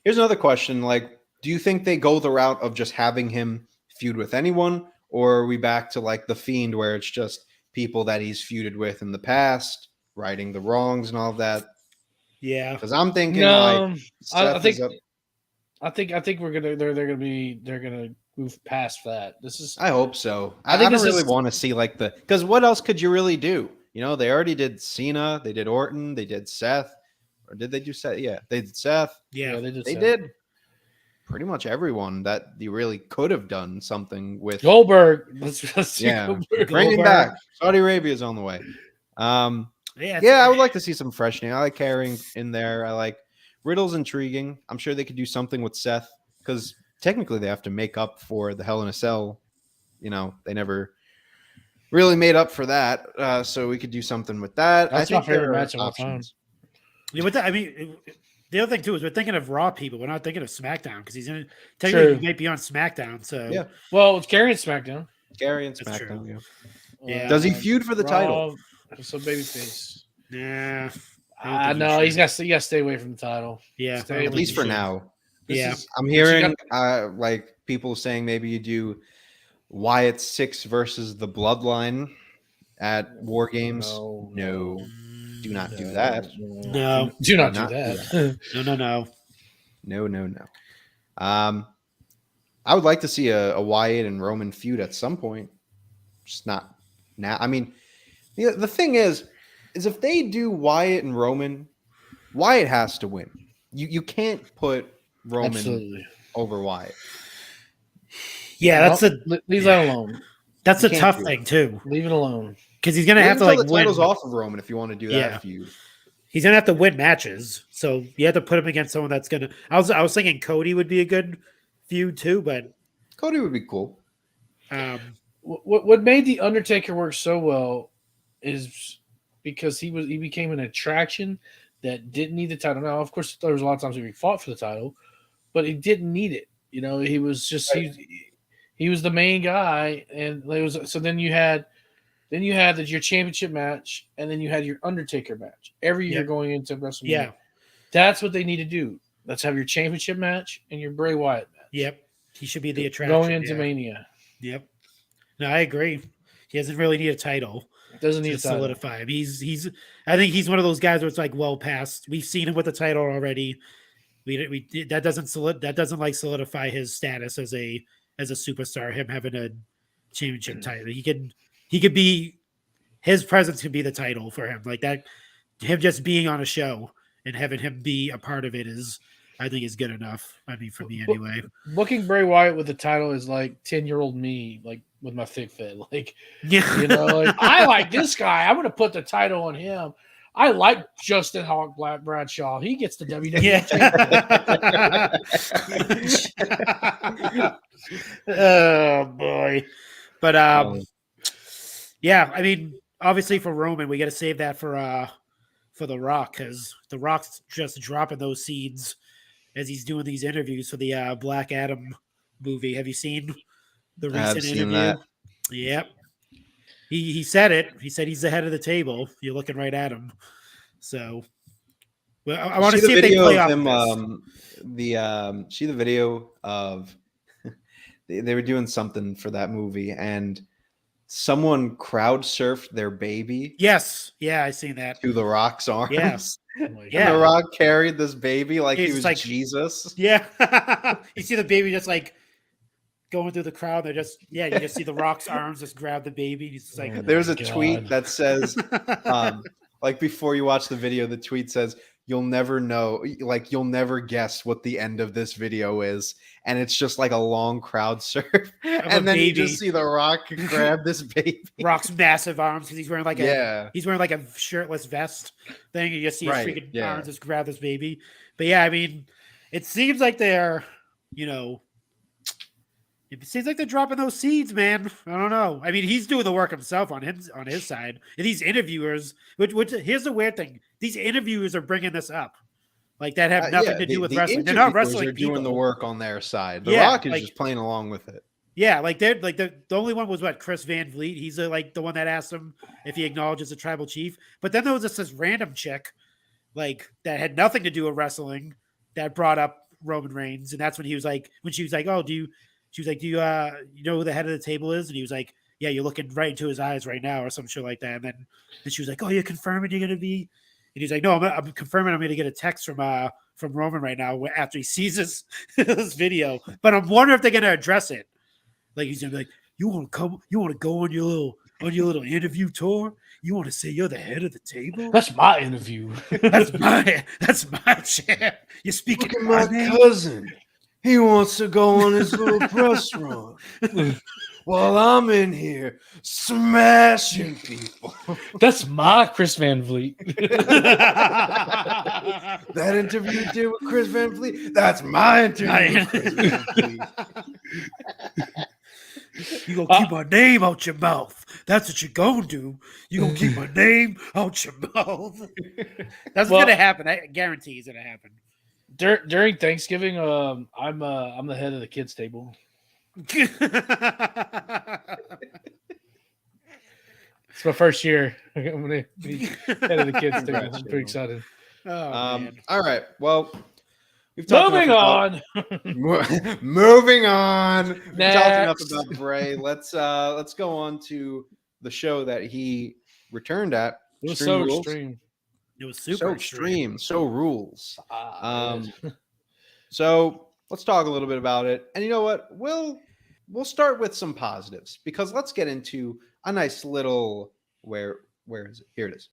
Here's another question. Like, do you think they go the route of just having him feud with anyone, or are we back to like the Fiend where it's just people that he's feuded with in the past, righting the wrongs and all of that? Yeah. Because I'm thinking I think they're gonna move past that. I hope so. I don't really want to see like because what else could you really do? They already did Cena, they did Orton, they did Seth, or did they do Seth? Yeah, they did Seth. Yeah, they did pretty much everyone that you really could have done something with. Goldberg. Let's bring him back. Saudi Arabia's on the way. I would like to see some fresh name. I like Karrion in there. I like Riddle's intriguing. I'm sure they could do something with Seth because technically they have to make up for the Hell in a Cell. They never really made up for that. So we could do something with that. That's I think my favorite match of all time. Yeah, I mean, the other thing too is we're thinking of Raw people. We're not thinking of SmackDown because he's in. True. Technically, he might be on SmackDown. So Yeah. Well, it's Gary and SmackDown. Gary and That's SmackDown. true. Yeah. Does he feud for the title? So babyface. Nah. No, he's got to stay away from the title. Yeah, Stay At least for now. Yeah. I'm hearing like people saying maybe you do Wyatt 6 versus the Bloodline at War Games. No. Do not do that. No. Do not do that. No. I would like to see a Wyatt and Roman feud at some point. Just not now. I mean, the thing is if they do Wyatt and Roman, Wyatt has to win. You can't put Roman over Wyatt. Yeah, leave that alone. That's a tough thing too. Leave it alone because he's gonna have to like the win. Titles off of Roman if you want to do that feud. He's gonna have to win matches, so you have to put him against someone that's gonna. I was thinking Cody would be a good feud too, but Cody would be cool. What made the Undertaker work so well is because he became an attraction that didn't need the title. Now, of course, there was a lot of times he fought for the title, but he didn't need it. You know, he was just he was the main guy, and it was so. Then you had your championship match, and then you had your Undertaker match every year going into WrestleMania. Yeah, that's what they need to do. Let's have your championship match and your Bray Wyatt match. Yep, he should be the attraction going into Mania. Yep, no, I agree. He doesn't really need a title. Doesn't need to solidify him. He's. I think he's one of those guys where it's like well past. We've seen him with the title already. That doesn't like solidify his status as a superstar. Him having a championship title, he could be, his presence could be the title for him. Like that, him just being on a show and having him be a part of it I think is good enough. I mean, for me anyway. Booking Bray Wyatt with the title is like 10-year-old me, like with my thick fed. Like, yeah, you know, like I like this guy. I'm going to put the title on him. I like Justin Hawk Bradshaw. He gets the WWE championship. Oh boy. But yeah, I mean, obviously for Roman, we got to save that for The Rock, because The Rock's just dropping those seeds as he's doing these interviews for the Black Adam movie. Have you seen the recent interview? That. Yep. He said it. He said he's the head of the table. You're looking right at him. So, well, I want to see if they play off him. this. See the video of they were doing something for that movie, and someone crowd surfed their baby. Yes, yeah, I seen that to The Rock's arms. Yes, yeah. The Rock carried this baby like he was like Jesus. Yeah, you see the baby just like going through the crowd. They're just you just see The Rock's arms just grab the baby. He's just like, there's a tweet that says, like before you watch the video, the tweet says, "You'll never know, like you'll never guess what the end of this video is," and it's just like a long crowd surf, and then you just see The Rock grab this baby. Rock's massive arms because he's wearing like a shirtless vest thing. You just see his freaking arms just grab this baby. But yeah, I mean, it seems like they're, it seems like they're dropping those seeds, man. I don't know. I mean, he's doing the work himself on his side. And these interviewers, which here's the weird thing: these interviewers are bringing this up, like that have nothing to do with wrestling. They're not wrestling. They're doing the work on their side. The Rock is just playing along with it. Yeah, like they're like the only one was Chris Van Vliet. He's like the one that asked him if he acknowledges a tribal chief. But then there was this random chick, like that had nothing to do with wrestling, that brought up Roman Reigns, and that's when she was like, "Oh, do you?" She was like, "Do you know who the head of the table is?" And he was like, "Yeah, you're looking right into his eyes right now," or some shit like that. And then she was like, "Oh, you're confirming you're gonna be?" And he's like, "No, I'm confirming I'm gonna get a text from Roman right now after he sees this video." But I'm wondering if they're gonna address it. Like he's gonna be like, "You want to go on your little interview tour? You want to say you're the head of the table? That's my interview. that's my chair. You're speaking to my cousin. He wants to go on his little press run while I'm in here smashing people." That's my Chris Van Vliet. That interview you did with Chris Van Vliet, that's my interview with Chris Van Vliet. You gonna keep my name out your mouth. That's what you're gonna do. You're gonna keep my name out your mouth. That's what's gonna happen. I guarantee it's gonna happen. During Thanksgiving, I'm the head of the kids table. It's my first year. I'm gonna be head of the kids table. I'm pretty excited. Oh, all right. Well, we've talked moving on. Moving on. We've talked Next. enough about Bray. Let's go on to the show that he returned at. It was Extreme so Rules. extreme. it was super So extreme. So rules. Man. So let's talk a little bit about it. And you know what? We'll start with some positives because let's get into a nice little where is it? Here it is.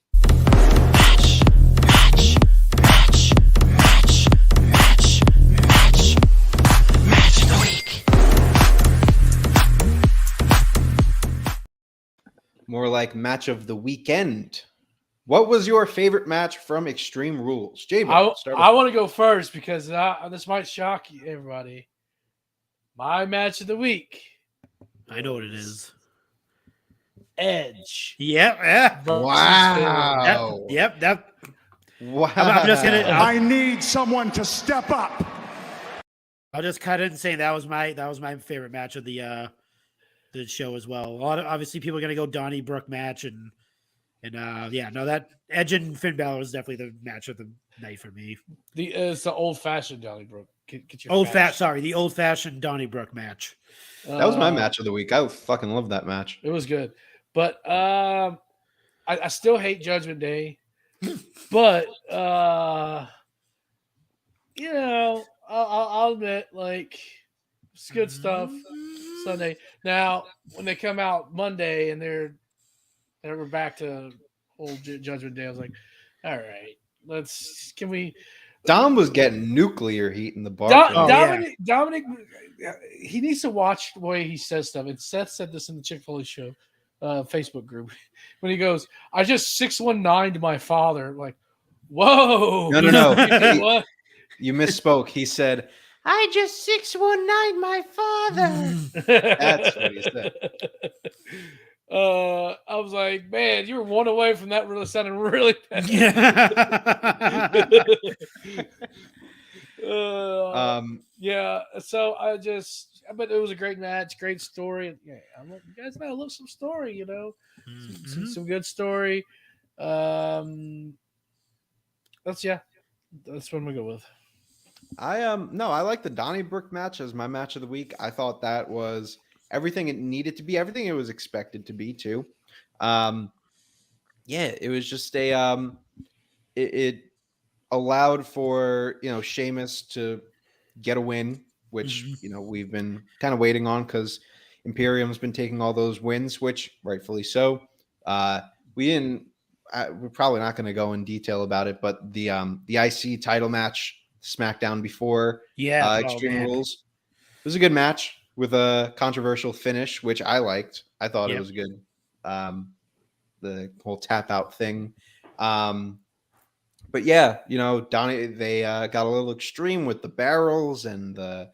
More like match of the weekend. What was your favorite match from Extreme Rules? J-Bo, I want to go first because this might shock you, everybody. My match of the week. I know what it is. Edge. Yeah. Wow. Yep. Wow. I'm just gonna. I need someone to step up. I'll just cut it and say that was my favorite match of the show as well. A lot of obviously people are gonna go Donnie Brooke match and that Edge and Finn Balor was definitely the match of the night for me. It's the old fashioned Donnie Brooke. The old fashioned Donnie Brooke match. That was my match of the week. I fucking love that match. It was good, but I still hate Judgment Day. But I'll admit, like, it's good stuff. Sunday. Now, when they come out Monday and we're back to old Judgment Day, I was like, all right, can we? Dom was getting nuclear heat in the bar. Dominic, he needs to watch the way he says stuff. And Seth said this in the Chick-fil-A show Facebook group when he goes, "I just 619'd my father." I'm like, whoa! No. What? You misspoke. He said, "I just 619'd my father." That's what he said. I was like, man, you were one away from that. Really sounding really bad. Yeah. So but it was a great match, great story. Yeah, you guys know I love some story. You know, some good story. That's what I'm gonna go with. I like the Donnie Brooke match as my match of the week. I thought that was everything it needed to be, everything it was expected to be too. It was just it allowed for, Sheamus to get a win, which, we've been kind of waiting on because Imperium's been taking all those wins, which rightfully so. We're probably not going to go in detail about it, but the IC title match, SmackDown before Extreme Rules, it was a good match with a controversial finish, which I liked. I thought it was good. The whole tap out thing. But yeah, Donnie, they got a little extreme with the barrels and the,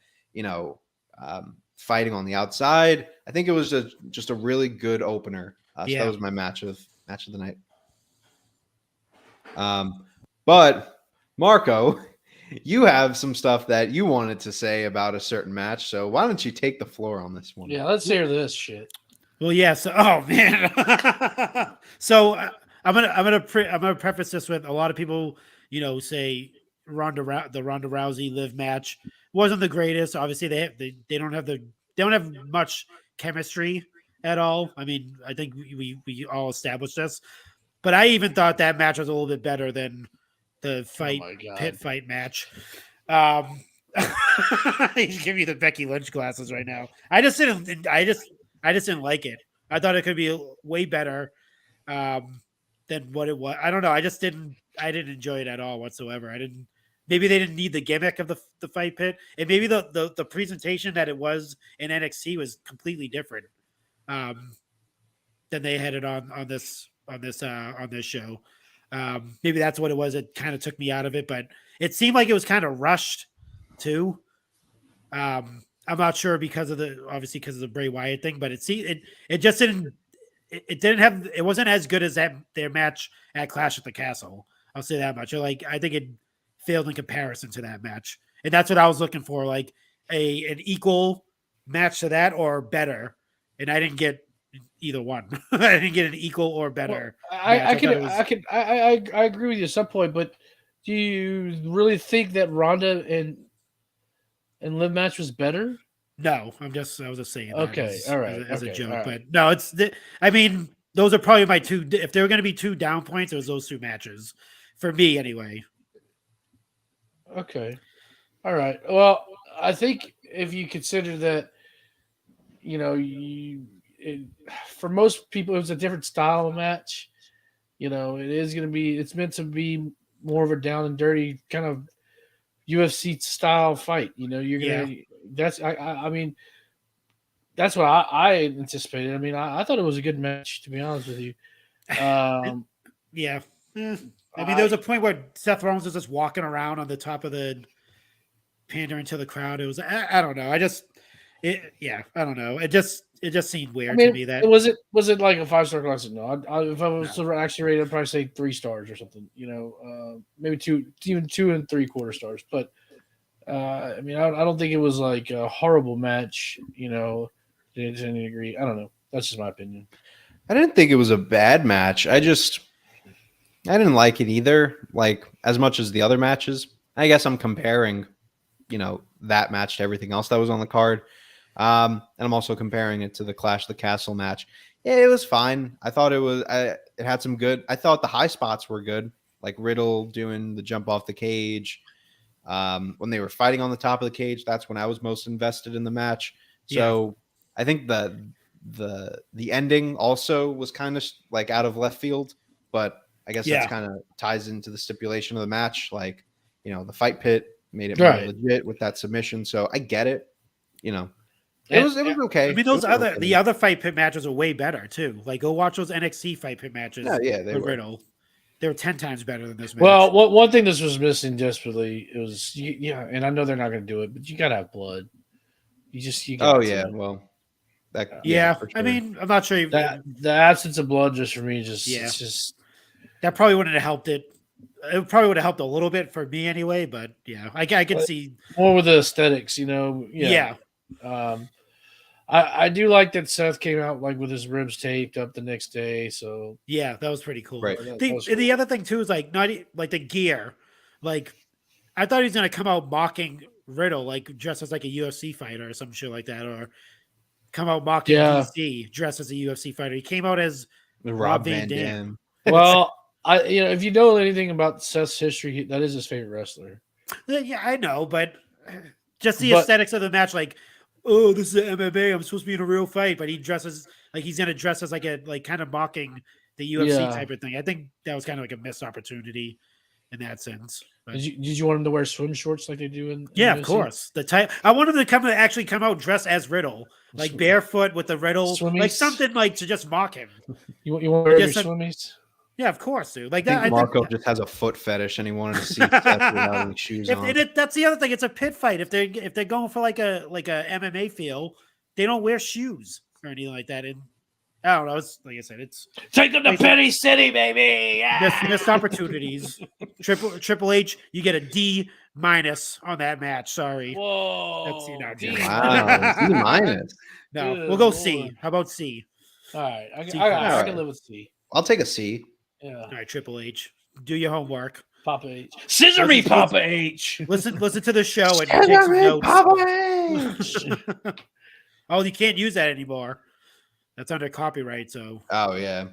fighting on the outside. I think it was just a really good opener. So that was my match of the night. But Marco, you have some stuff that you wanted to say about a certain match. So why don't you take the floor on this one? Yeah, let's hear this shit. Well, yeah. So, oh man. So I'm gonna preface this with a lot of people, say the Ronda Rousey Liv match wasn't the greatest. Obviously, they don't have much chemistry at all. I mean, I think we all established this, but I even thought that match was a little bit better than the pit fight match. He's giving me the Becky Lynch glasses right now. I just didn't like it. I thought it could be way better than what it was. I don't know. I didn't enjoy it at all whatsoever. Maybe they didn't need the gimmick of the fight pit, and maybe the presentation that it was in NXT was completely different than they had it on this show. Maybe that's what it was. It kind of took me out of it, but it seemed like it was kind of rushed too. I'm not sure because of the Bray Wyatt thing, but it just didn't. it wasn't as good as their match at Clash at the Castle. I'll say that much. I think it failed in comparison to that match, and that's what I was looking for, like an equal match to that or better, and I didn't get either one. I didn't get an equal or better. Well, I agree with you at some point, but do you really think that Ronda and Liv match was better? No, I was just saying. Okay, all right, as a joke, right. but no, I mean, those are probably my two. If there were going to be two down points, it was those two matches for me, anyway. Okay, all right. Well, I think if you consider that, for most people, it was a different style of match. It's meant to be more of a down and dirty kind of UFC style fight. That's what I anticipated. I mean, I thought it was a good match, to be honest with you. Yeah. I mean, there was a point where Seth Rollins was just walking around on the top of the pandering to the crowd. It was, I don't know. I don't know. It just seemed weird to me. That was it like a 5-star classic? No, if I was to actually rate it, I'd probably say 3 stars or something. Maybe 2, even 2 3/4 stars. But I mean, I don't think it was like a horrible match. To any degree, I don't know. That's just my opinion. I didn't think it was a bad match. I didn't like it either. Like as much as the other matches. I guess I'm comparing, that match to everything else that was on the card. And I'm also comparing it to the Clash of the Castle match. Yeah, it was fine. I thought it had some good. I thought the high spots were good, like Riddle doing the jump off the cage. When they were fighting on the top of the cage, that's when I was most invested in the match. So I think the ending also was kind of like out of left field, but I guess that's kind of ties into the stipulation of the match. Like, the fight pit made it more legit with that submission. So I get it. It was okay. I mean, the other fight pit matches are way better too. Like, go watch those NXT fight pit matches. They were. Riddle. They were 10 times better than this match. Well, one thing this was missing desperately, it was and I know they're not going to do it, but you got to have blood. Well, for sure. I mean, I'm not sure the absence of blood just for me it's just that probably wouldn't have helped it. It probably would have helped a little bit for me anyway, but I can see more with the aesthetics, I do like that Seth came out like with his ribs taped up the next day. So that was pretty cool. Right. The other thing too is like not like the gear. Like I thought he was gonna come out mocking Riddle, like dressed as like a UFC fighter or some shit like that, or come out mocking DC dressed as a UFC fighter. He came out as Rob Van Dam. Well, if you know anything about Seth's history, that is his favorite wrestler. Yeah, I know, but just the aesthetics of the match, like, oh, this is an MMA. I'm supposed to be in a real fight, but he dresses like he's gonna dress as like kind of mocking the UFC type of thing. I think that was kind of like a missed opportunity in that sense. But, did you want him to wear swim shorts like they do in yeah, UFC? Of course. I want him to actually come out dressed as Riddle, like barefoot with the Riddle, swimmies? Like something like to just mock him. You want to wear your swimmies? Yeah, of course, dude. Like I think Marco just has a foot fetish, and he wanted to see Seth without any shoes on. That's the other thing. It's a pit fight. If they're going for like a MMA feel, they don't wear shoes or anything like that. And I don't know. It's like I said, it's take them to Penny City, baby. Yeah. Missed opportunities. Triple H, you get a D- on that match. Sorry. Whoa. That's D-. No, we'll go C. How about C? All right, I can live with C. I'll take a C. Yeah. All right, Triple H, do your homework. Papa H. Scissor me, Papa H. Listen to the show and take some notes. Papa H. Oh, you can't use that anymore. That's under copyright. So. Oh yeah.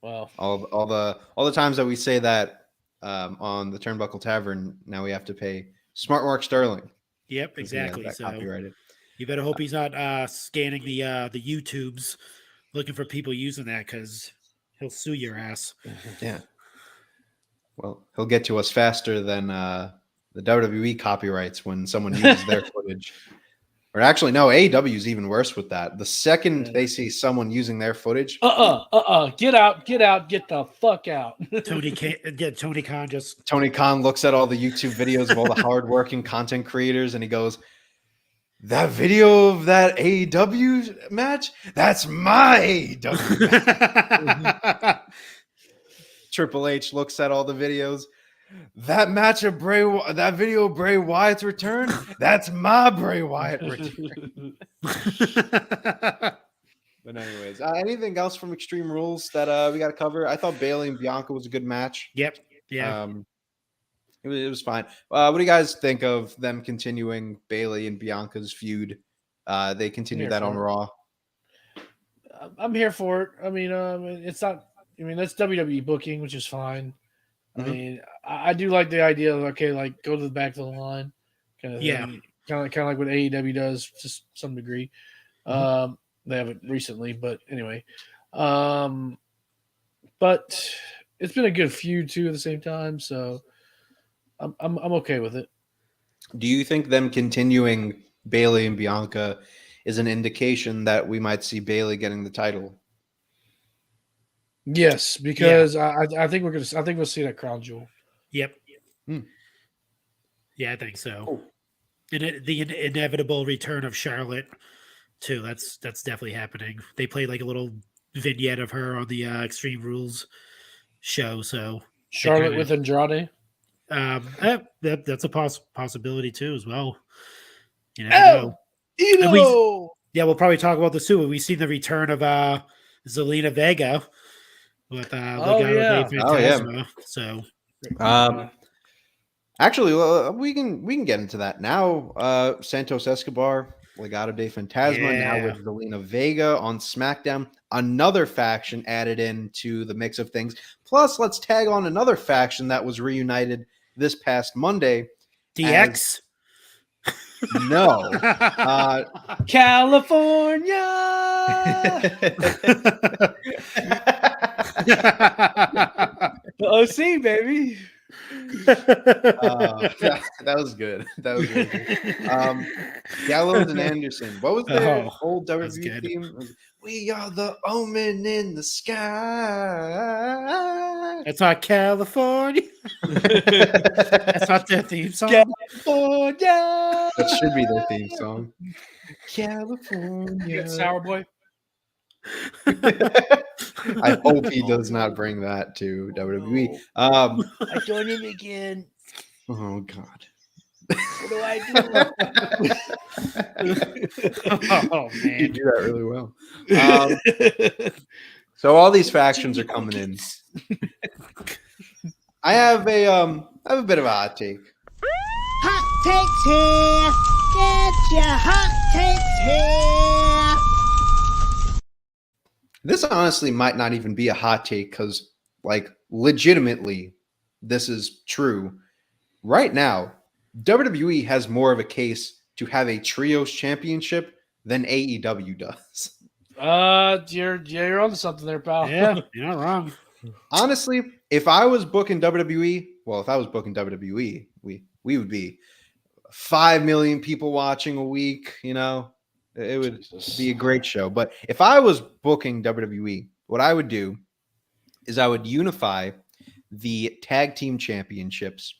Well, all the times that we say that on the Turnbuckle Tavern, now we have to pay Smart Mark Sterling. Yep, exactly. So copyrighted. You better hope he's not scanning the YouTubes, looking for people using that because he'll sue your ass. Yeah. Well, he'll get to us faster than the WWE copyrights when someone uses their footage. Or actually, no, AEW is even worse with that. The second they see someone using their footage, get out, get the fuck out. Tony Khan looks at all the YouTube videos of all the hardworking content creators, and he goes, that video of that AEW match, that's my AEW match. Triple H looks at all the videos. That match of that video of Bray Wyatt's return, that's my Bray Wyatt return. But anyways, anything else from Extreme Rules that we got to cover? I thought Bayley and Bianca was a good match. Yep. Yeah. It was fine. What do you guys think of them continuing Bayley and Bianca's feud? They continue that on Raw. I'm here for it. I mean, it's not. I mean, that's WWE booking, which is fine. I mean, I do like the idea of like go to the back of the line, kind of thing. Kind of like what AEW does to some degree. They haven't recently, but anyway. But it's been a good feud too at the same time, so I'm okay with it. Do you think them continuing Bayley and Bianca is an indication that we might see Bayley getting the title? Yes, because I think we'll see that crown jewel. Yep. Yeah, I think so. Oh. And the inevitable return of Charlotte too. That's definitely happening. They played like a little vignette of her on the Extreme Rules show. So Charlotte with Andrade. That's a possibility too as well. You know. We'll probably talk about this too. We've seen the return of Zelina Vega with Legado de Fantasma. So actually, we can get into that now. Santos Escobar, Legado de Fantasma, now with Zelina Vega on SmackDown. Another faction added into the mix of things. Plus, let's tag on another faction that was reunited this past Monday. DX? No. California! The OC, baby. That was good. That was really good. Gallows and Anderson. What was their old WWE theme? We are the omen in the sky. That's not California. That's not their theme song. California. That should be their theme song. California. Sour Boy. I hope he does not bring that to WWE. I joined him again. Oh God. What do I do? Oh man, you do that really well. So all these factions are coming in. I have a bit of a hot take. Hot takes here. Get your hot takes here. This honestly might not even be a hot take because, like, legitimately, this is true. Right now, WWE has more of a case to have a trios championship than AEW does. You're onto something there, pal. Yeah, you're not wrong. Honestly, if I was booking WWE, we would be 5 million people watching a week, you know. It would be a great show. But if I was booking WWE, what I would do is I would unify the tag team championships.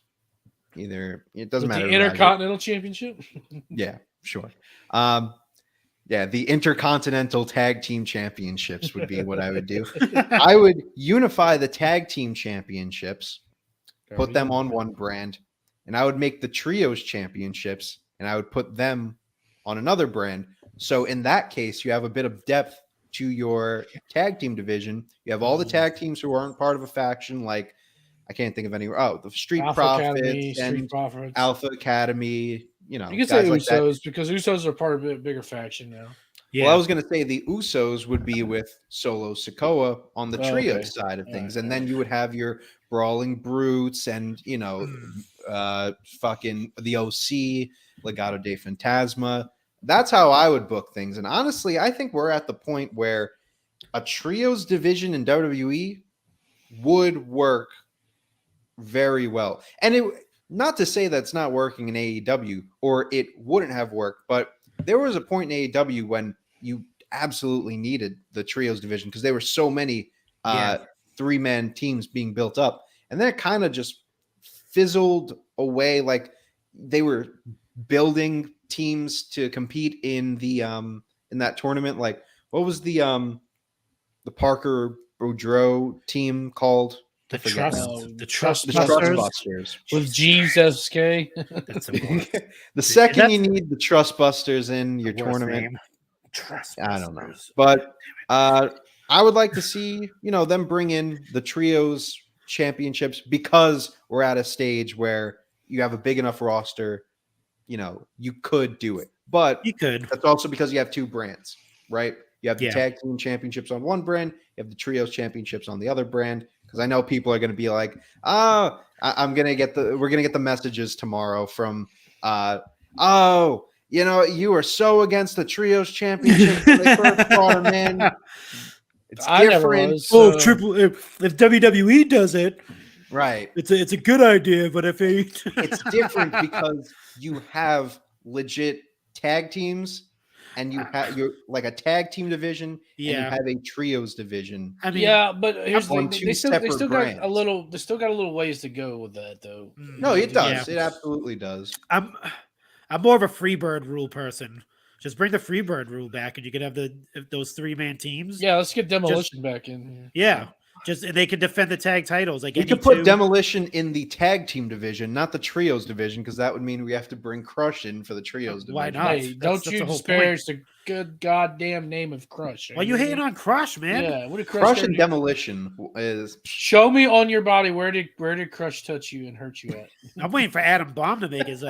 It doesn't matter. The Intercontinental Championship? Yeah, sure. The Intercontinental Tag Team Championships would be what I would do. I would unify the tag team championships, put them on one brand, and I would make the trios championships, and I would put them on another brand. So in that case, you have a bit of depth to your tag team division. You have all the tag teams who aren't part of a faction, like I can't think of any. Oh, the Street Profits and Alpha Academy. You know, you can say Usos because Usos are part of a bigger faction now. Yeah. Well, I was going to say the Usos would be with Solo Sikoa on the trio side of things, and then you would have your Brawling Brutes and fucking the OC, Legado de Fantasma. That's how I would book things. And honestly, I think we're at the point where a trios division in WWE would work very well. And not to say that's not working in AEW or it wouldn't have worked, but there was a point in AEW when you absolutely needed the trios division because there were so many 3-man teams being built up. And then it kind of just fizzled away. Like they were building teams to compete in the in that tournament. Like, what was the Parker Boudreaux team called? The Trust Busters with GSK. That's the second you need the Trust Busters in your tournament. I don't know, but I would like to see them bring in the trios championships because we're at a stage where you have a big enough roster. You could do it, but you could. That's also because you have two brands, right? You have the Yeah. tag team championships on one brand, you have the trios championships on the other brand. Because I know people are going to be like, we're going to get the messages tomorrow from, you are so against the trios championship when they first brought them in. It's different. If WWE does it, right? It's a good idea, but if it's different because you have legit tag teams. And you're like a tag team division, and you have a trios division. I mean, but here's the thing: they still brands. got a little ways to go with that, though. No, it does. It absolutely does. I'm more of a Freebird rule person. Just bring the Freebird rule back, and you can have those 3-man teams. Yeah, let's get Demolition back in. Yeah. And they can defend the tag titles. Like we could put Demolition in the tag team division, not the trios division, because that would mean we have to bring Crush in for the trios division. Why not? Hey, don't you disparage the good goddamn name of Crush? Why you hating on Crush, man? Yeah, what did Crush and Demolition is. Show me on your body where did Crush touch you and hurt you at? I'm waiting for Adam Bomb to make his.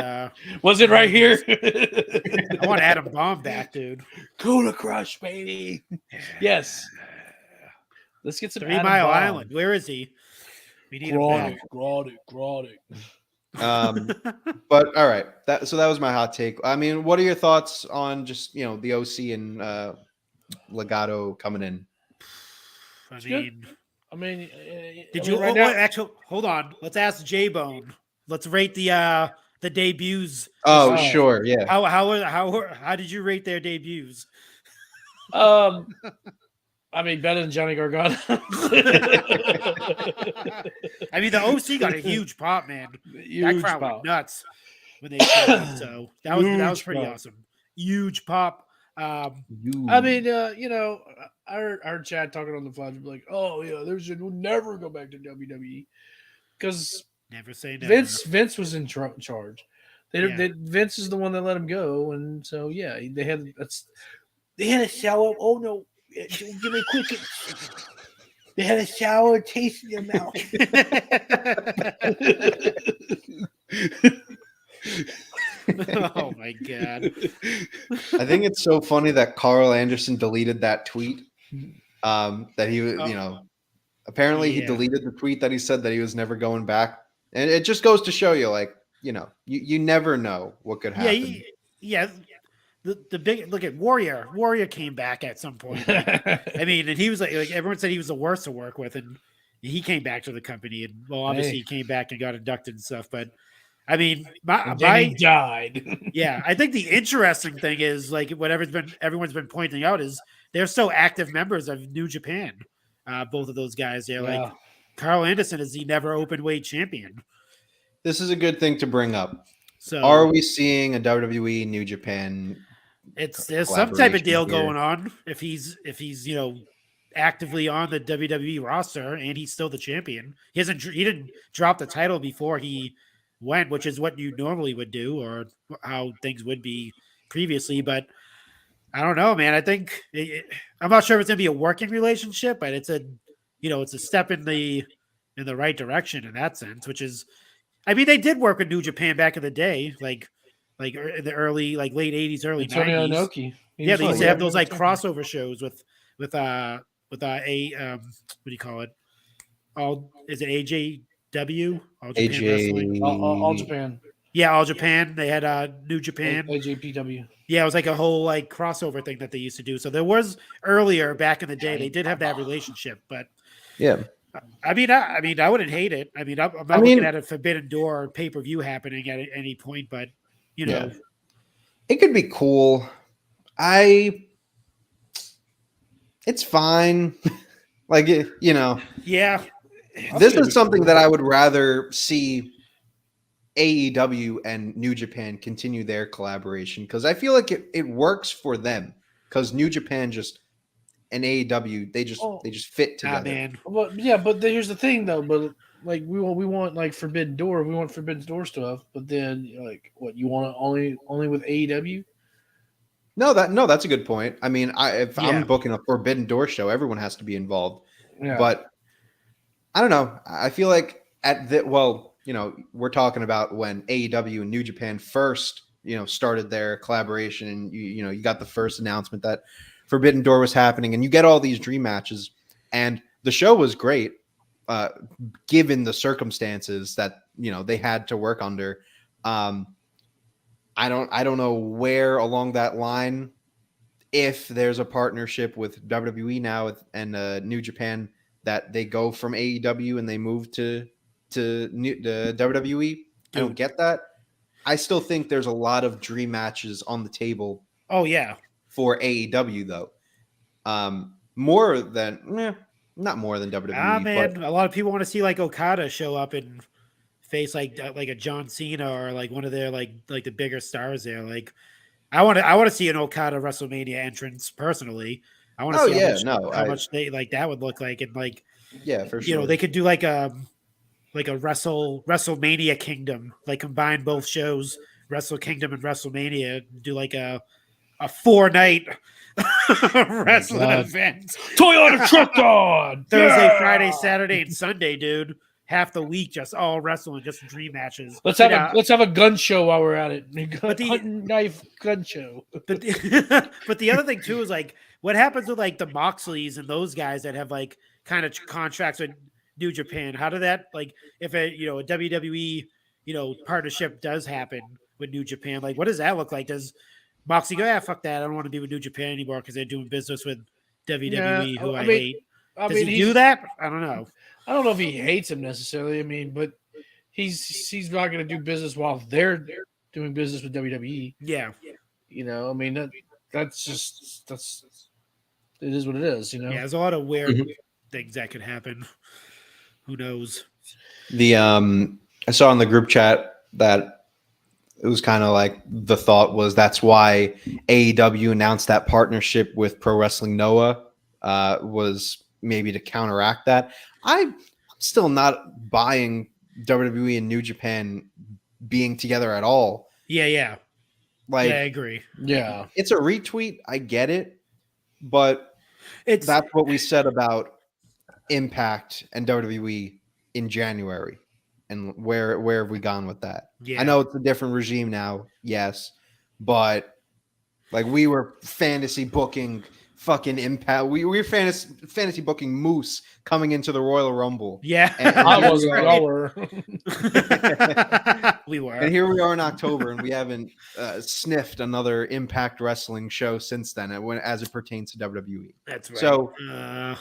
Was it right here? I want Adam Bomb back, dude. Go to Crush, baby. Yes. Let's get some 3 Mile Island. Where is he? We need him back. Grodic. But all right. That was my hot take. I mean, what are your thoughts on just the OC and Legado coming in? I mean, did you right now? Actually, hold on. Let's ask J-Bone. Let's rate the debuts. Oh, sure, yeah. How did you rate their debuts? I mean, better than Johnny Gargano. I mean, the OC got a huge pop, man. That crowd went nuts when they showed up. So that was pretty awesome. Huge pop. I mean, our Chad talking on the flash would be like, "Oh yeah, we'll never go back to WWE," because never say never. Vince was in charge. Vince is the one that let him go, and so yeah, they had a shower. Oh no. Give me quick. They had a sour taste in their mouth. Oh my god! I think it's so funny that Carl Anderson deleted that tweet. That he was, apparently he deleted the tweet that he said that he was never going back, and it just goes to show you, like, you never know what could happen. Yeah. The big look at Warrior. Warrior came back at some point. I mean, and he was like everyone said he was the worst to work with, and he came back to the company, and obviously he came back and got inducted and stuff. But I mean, he died. Yeah, I think the interesting thing is like what everyone's been pointing out is they're still active members of New Japan. Both of those guys, like Carl Anderson is the never open weight champion. This is a good thing to bring up. So, are we seeing a WWE New Japan? There's some type of deal going on if he's actively on the WWE roster and he's still the champion. He didn't drop the title before he went, which is what you normally would do or how things would be previously. But I don't know, man. I think I'm not sure if it's gonna be a working relationship, but it's a step in the right direction in that sense. Which is, I mean, they did work with New Japan back in the day, like in the early, late 80s, early 90s. Inoki. Yeah, they used to have those like crossover shows with what do you call it? Is it AJW? All Japan. Yeah, All Japan. They had New Japan. AJPW. Yeah, it was like a whole like crossover thing that they used to do. So there was earlier back in the day, they did have that relationship, but yeah. I mean, I wouldn't hate it. I mean, I'm not looking at a Forbidden Door pay-per-view happening at any point, but it could be cool. It's fine. Like, yeah. This is something that I would rather see AEW and New Japan continue their collaboration, because I feel like it works for them, because New Japan and AEW they just fit together. Man. But here's the thing though. But like we want like Forbidden Door. We want Forbidden Door stuff. But then like what you want it only with AEW? No, that's a good point. I mean, if I'm booking a Forbidden Door show, everyone has to be involved. Yeah. But I don't know. I feel like we're talking about when AEW and New Japan first, started their collaboration, and you got the first announcement that Forbidden Door was happening, and you get all these dream matches, and the show was great, given the circumstances that they had to work under. I don't know where along that line, if there's a partnership with WWE now and New Japan, that they go from AEW and they move to the WWE. I don't get that. I still think there's a lot of dream matches on the table. Oh yeah, for AEW though, not more than WWE. Man, but a lot of people want to see like Okada show up and face like a John Cena or like one of their like the bigger stars there. Like I want to see an Okada WrestleMania entrance personally. I want to see how much they like that would look like, and like for sure. They could do like a WrestleMania Kingdom, like combine both shows, Wrestle Kingdom and WrestleMania, do like a 4-night wrestling event. Toyota Truck on Thursday, Friday, Saturday, and Sunday, dude. Half the week, just all wrestling, just dream matches. Let's have a gun show while we're at it. Knife gun show. But the other thing too is like, what happens with like the Moxleys and those guys that have like kind of contracts with New Japan? How did that, like, if a WWE partnership does happen with New Japan, like what does that look like? Does Moxley go, fuck that, I don't want to be with New Japan anymore because they're doing business with WWE, who I hate? Does he do that? I don't know. I don't know if he hates him necessarily. I mean, but he's not going to do business while they're doing business with WWE. Yeah. I mean, that's it is what it is, Yeah, there's a lot of weird things that could happen. Who knows? I saw in the group chat that it was kind of like the thought was that's why AEW announced that partnership with Pro Wrestling Noah, was maybe to counteract that. I'm still not buying WWE and New Japan being together at all. Yeah. Like, I agree. Yeah. It's a retweet. I get it. But that's what we said about Impact and WWE in January. And where have we gone with that? Yeah. I know it's a different regime now. Yes. But like we were fantasy booking fucking Impact. We were fantasy booking Moose coming into the Royal Rumble. Yeah. Y'all were. We were. And here we are in October, and we haven't sniffed another Impact Wrestling show since then, as it pertains to WWE. That's right. So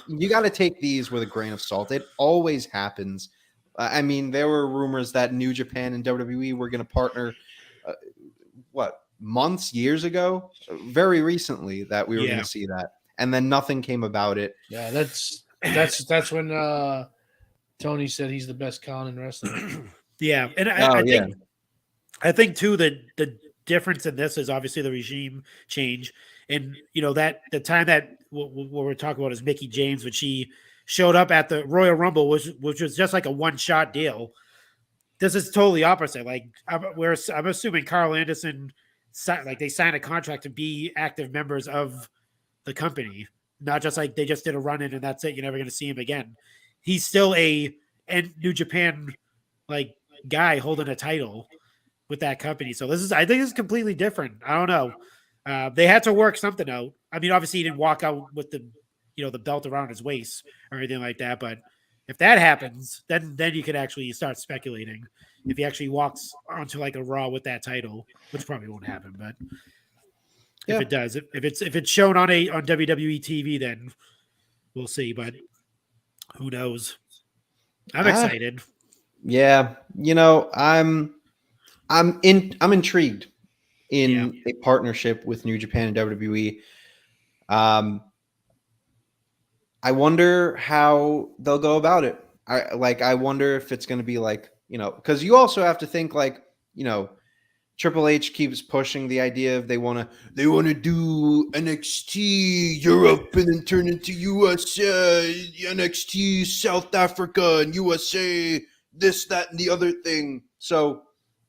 you got to take these with a grain of salt. It always happens. I mean, there were rumors that New Japan and WWE were going to partner, years ago, very recently, that we were going to see that, and then nothing came about it. Yeah, that's when Tony said he's the best con in wrestling. Yeah, and I think too that the difference in this is obviously the regime change, and that the time that what we're talking about is Mickie James when she showed up at the Royal Rumble, which was just like a one-shot deal. This is totally opposite. Like I'm assuming Carl Anderson, they signed a contract to be active members of the company, not just like they just did a run-in and that's it. You're never going to see him again. He's still a New Japan like guy holding a title with that company. So I think this is completely different. I don't know. They had to work something out. I mean, obviously he didn't walk out with the belt around his waist or anything like that. But if that happens, then you could actually start speculating if he actually walks onto like a Raw with that title, which probably won't happen. But if it does, if it's shown on WWE TV, then we'll see. But who knows? I'm excited. Yeah, I'm intrigued in a partnership with New Japan and WWE. I wonder how they'll go about it. I wonder if it's going to be like, because you also have to think like Triple H keeps pushing the idea of they want to do NXT Europe and then turn into USA, NXT South Africa and USA, this, that, and the other thing. So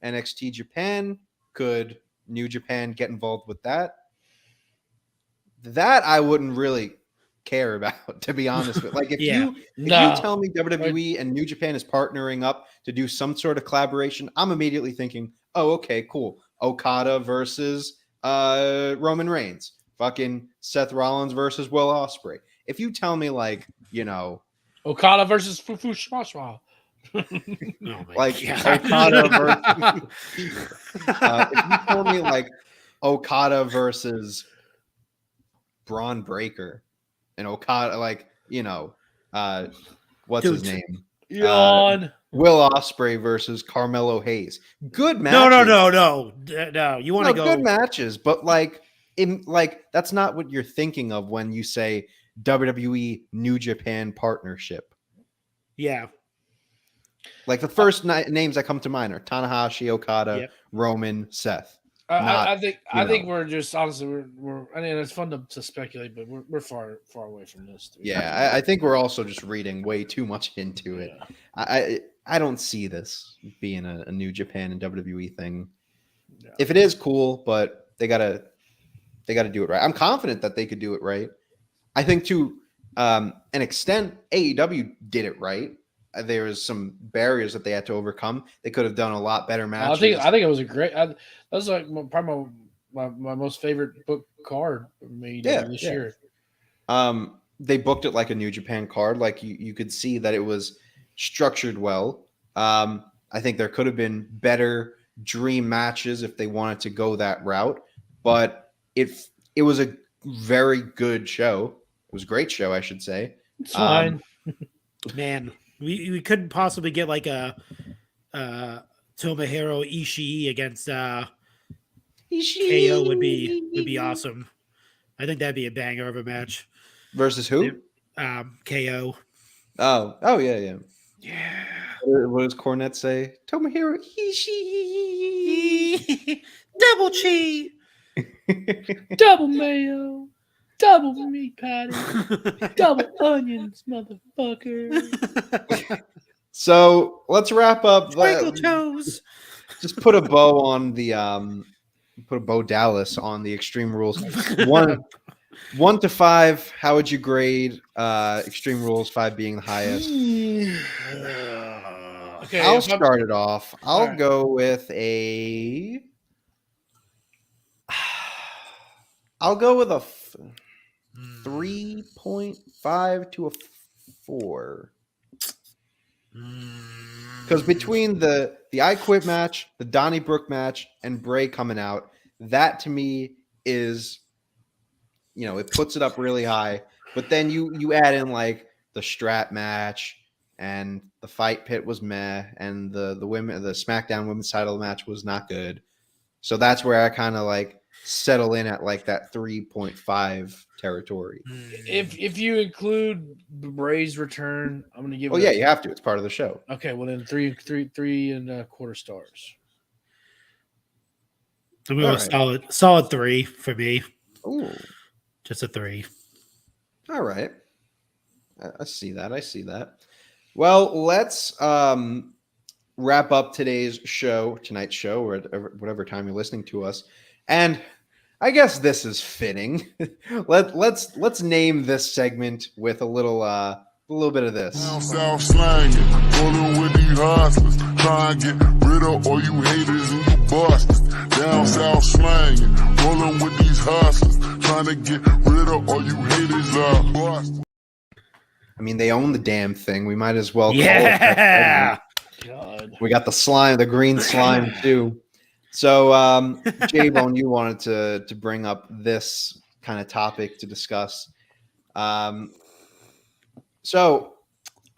NXT Japan, could New Japan get involved with that? That I wouldn't really care about, to be honest with. Like if you tell me WWE and New Japan is partnering up to do some sort of collaboration, I'm immediately thinking, oh, okay, cool. Okada versus Roman Reigns. Fucking Seth Rollins versus Will Ospreay. If you tell me Okada versus Fufu Shwashwa. Okada versus if you tell me Okada versus Braun Breaker and Okada, what's his name? Yawn. Will Ospreay versus Carmelo Hayes. Good matches. No. You want to go good matches, but that's not what you're thinking of when you say WWE New Japan partnership. Yeah. Like the first names that come to mind are Tanahashi, Okada, Roman, Seth. I think we're just honestly we're. I mean, it's fun to speculate, but we're far away from this. Yeah, I think we're also just reading way too much into it. Yeah. I don't see this being a New Japan and WWE thing. Yeah. If it is, cool, but they gotta do it right. I'm confident that they could do it right. I think to an extent, AEW did it right. There was some barriers that they had to overcome. They could have done a lot better matches. I think it was a great. That was probably my most favorite book card made this year. They booked it like a New Japan card. Like you could see that it was structured well. I think there could have been better dream matches if they wanted to go that route. But it was a very good show. It was a great show, I should say. It's fine. Man. We couldn't possibly get a Tomohiro Ishii against KO would be awesome. I think that'd be a banger of a match. Versus who? KO. Oh yeah. Yeah. What does Cornette say? Tomohiro Ishii. Double cheese. Double mayo. Double meat patty, double onions, motherfucker. So let's wrap up. Twinkle toes. Just put a bow on the Dallas on the Extreme Rules. 1 to 5. How would you grade Extreme Rules? 5 being the highest. Okay, I'll start it off. I'll go with a 3.5 to a 4. Because between the I Quit match, the Donnybrook match, and Bray coming out, that to me is, it puts it up really high. But then you add in the Strat match, and the Fight Pit was meh, and the SmackDown Women's Title match was not good. So that's where I kind of settle in at that 3.5 territory. If you include Bray's return, I'm going to give. Well, you have to. It's part of the show. Okay, well then 3.25 stars. I'm going to solid 3 for me. Ooh, just a 3. All right, I see that. Well, let's wrap up tonight's show, or at whatever time you're listening to us. And I guess this is fitting. Let's name this segment with a little bit of this. Down south slanging, rolling with these hustlers, trying to get rid of all you haters and you busters. Down south slanging, rolling with these hustlers, trying to get rid of all you haters and busters. I mean, they own the damn thing. We might as well call it. God. We got the slime, the green slime too. So, J-Bone, you wanted to bring up this kind of topic to discuss. So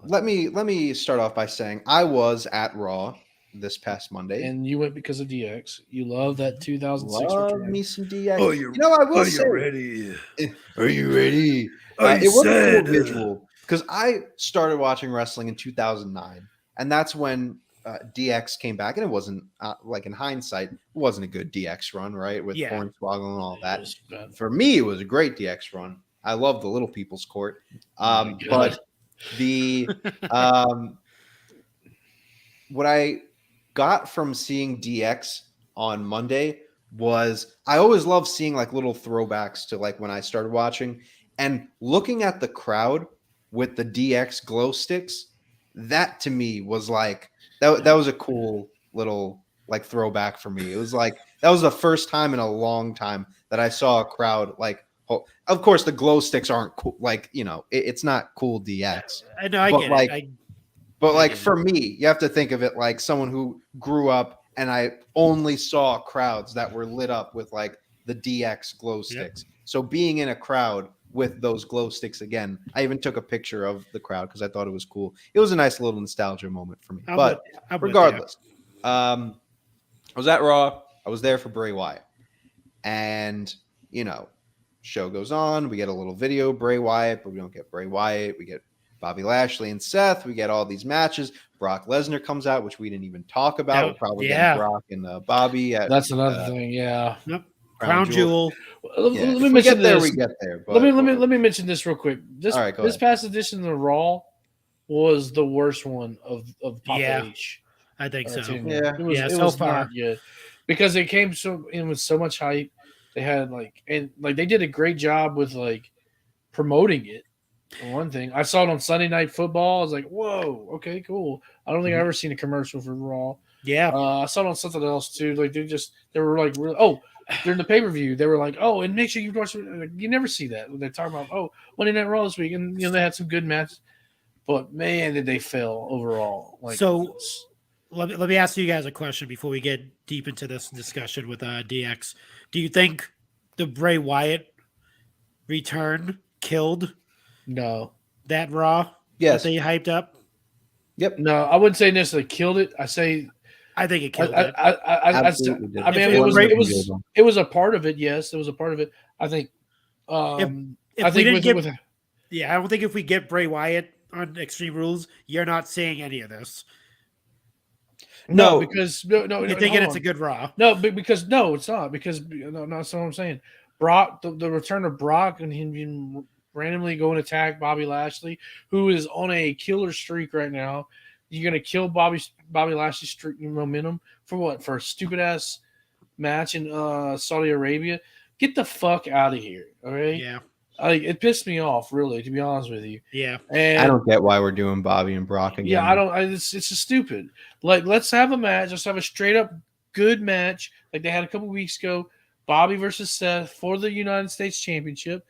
let me start off by saying I was at Raw this past Monday, and you went because of DX. You love that 2006. Love me some DX. Oh, I will say, ready? Are you ready? It was a cool visual because I started watching wrestling in 2009, and that's when DX came back, and it wasn't like in hindsight, it wasn't a good DX run, right? With Hornswoggle and all that. For me, it was a great DX run. I love the Little People's Court, but the what I got from seeing DX on Monday was I always love seeing like little throwbacks to like when I started watching and looking at the crowd with the DX glow sticks. That to me was like that was a cool little like throwback for me. It was like that was the first time in a long time that I saw a crowd like. Of course, the glow sticks aren't cool. Like, you know, it's not cool DX. I know, I get it. But like for me, you have to think of it like someone who grew up and I only saw crowds that were lit up with like the DX glow sticks. Yep. So being in a crowd with those glow sticks again, I even took a picture of the crowd because I thought it was cool. It was a nice little nostalgia moment for me. But regardless, I was at Raw. I was there for Bray Wyatt. And, you know, show goes on. We get a little video Bray Wyatt, but we don't get Bray Wyatt. We get Bobby Lashley and Seth. We get all these matches. Brock Lesnar comes out, which we didn't even talk about. We'll probably get Brock and Bobby. That's another thing. Yeah. Yep. Crown Jewel. Let me mention this. We get there. But let me mention this real quick. This past edition of the Raw was the worst one of Papa H. I think so. Yeah. It was not good because it came in with so much hype. They had they did a great job with like promoting it. For one thing, I saw it on Sunday Night Football. I was like, "Whoa, okay, cool." I don't think I've ever seen a commercial for Raw. Yeah, I saw it on something else too. Like they were like, really, during the pay per view, they were like, "Oh, and make sure you watch." You never see that. They're talking about, Monday Night Raw this week, and they had some good matches, but man, did they fail overall. Let me ask you guys a question before we get deep into this discussion with DX. Do you think the Bray Wyatt return killed that Raw? Yes. That they hyped up? Yep. No, I wouldn't say necessarily killed it. I think it killed it. I mean, it was a part of it. Yes, it was a part of it. I think. I don't think if we get Bray Wyatt on Extreme Rules, you're not seeing any of this. No, because you're thinking it's a good Raw. No, because it's not. Because that's what I'm saying. Brock, the return of Brock and him randomly go and attack Bobby Lashley, who is on a killer streak right now. You're gonna kill Bobby Lashley's streak momentum for what? For a stupid ass match in Saudi Arabia? Get the fuck out of here! All right. Yeah. It pissed me off, really, to be honest with you. Yeah. And I don't get why we're doing Bobby and Brock again. Yeah, I don't. It's just stupid. Like, let's have a match. Let's have a straight up good match, like they had a couple weeks ago. Bobby versus Seth for the United States Championship,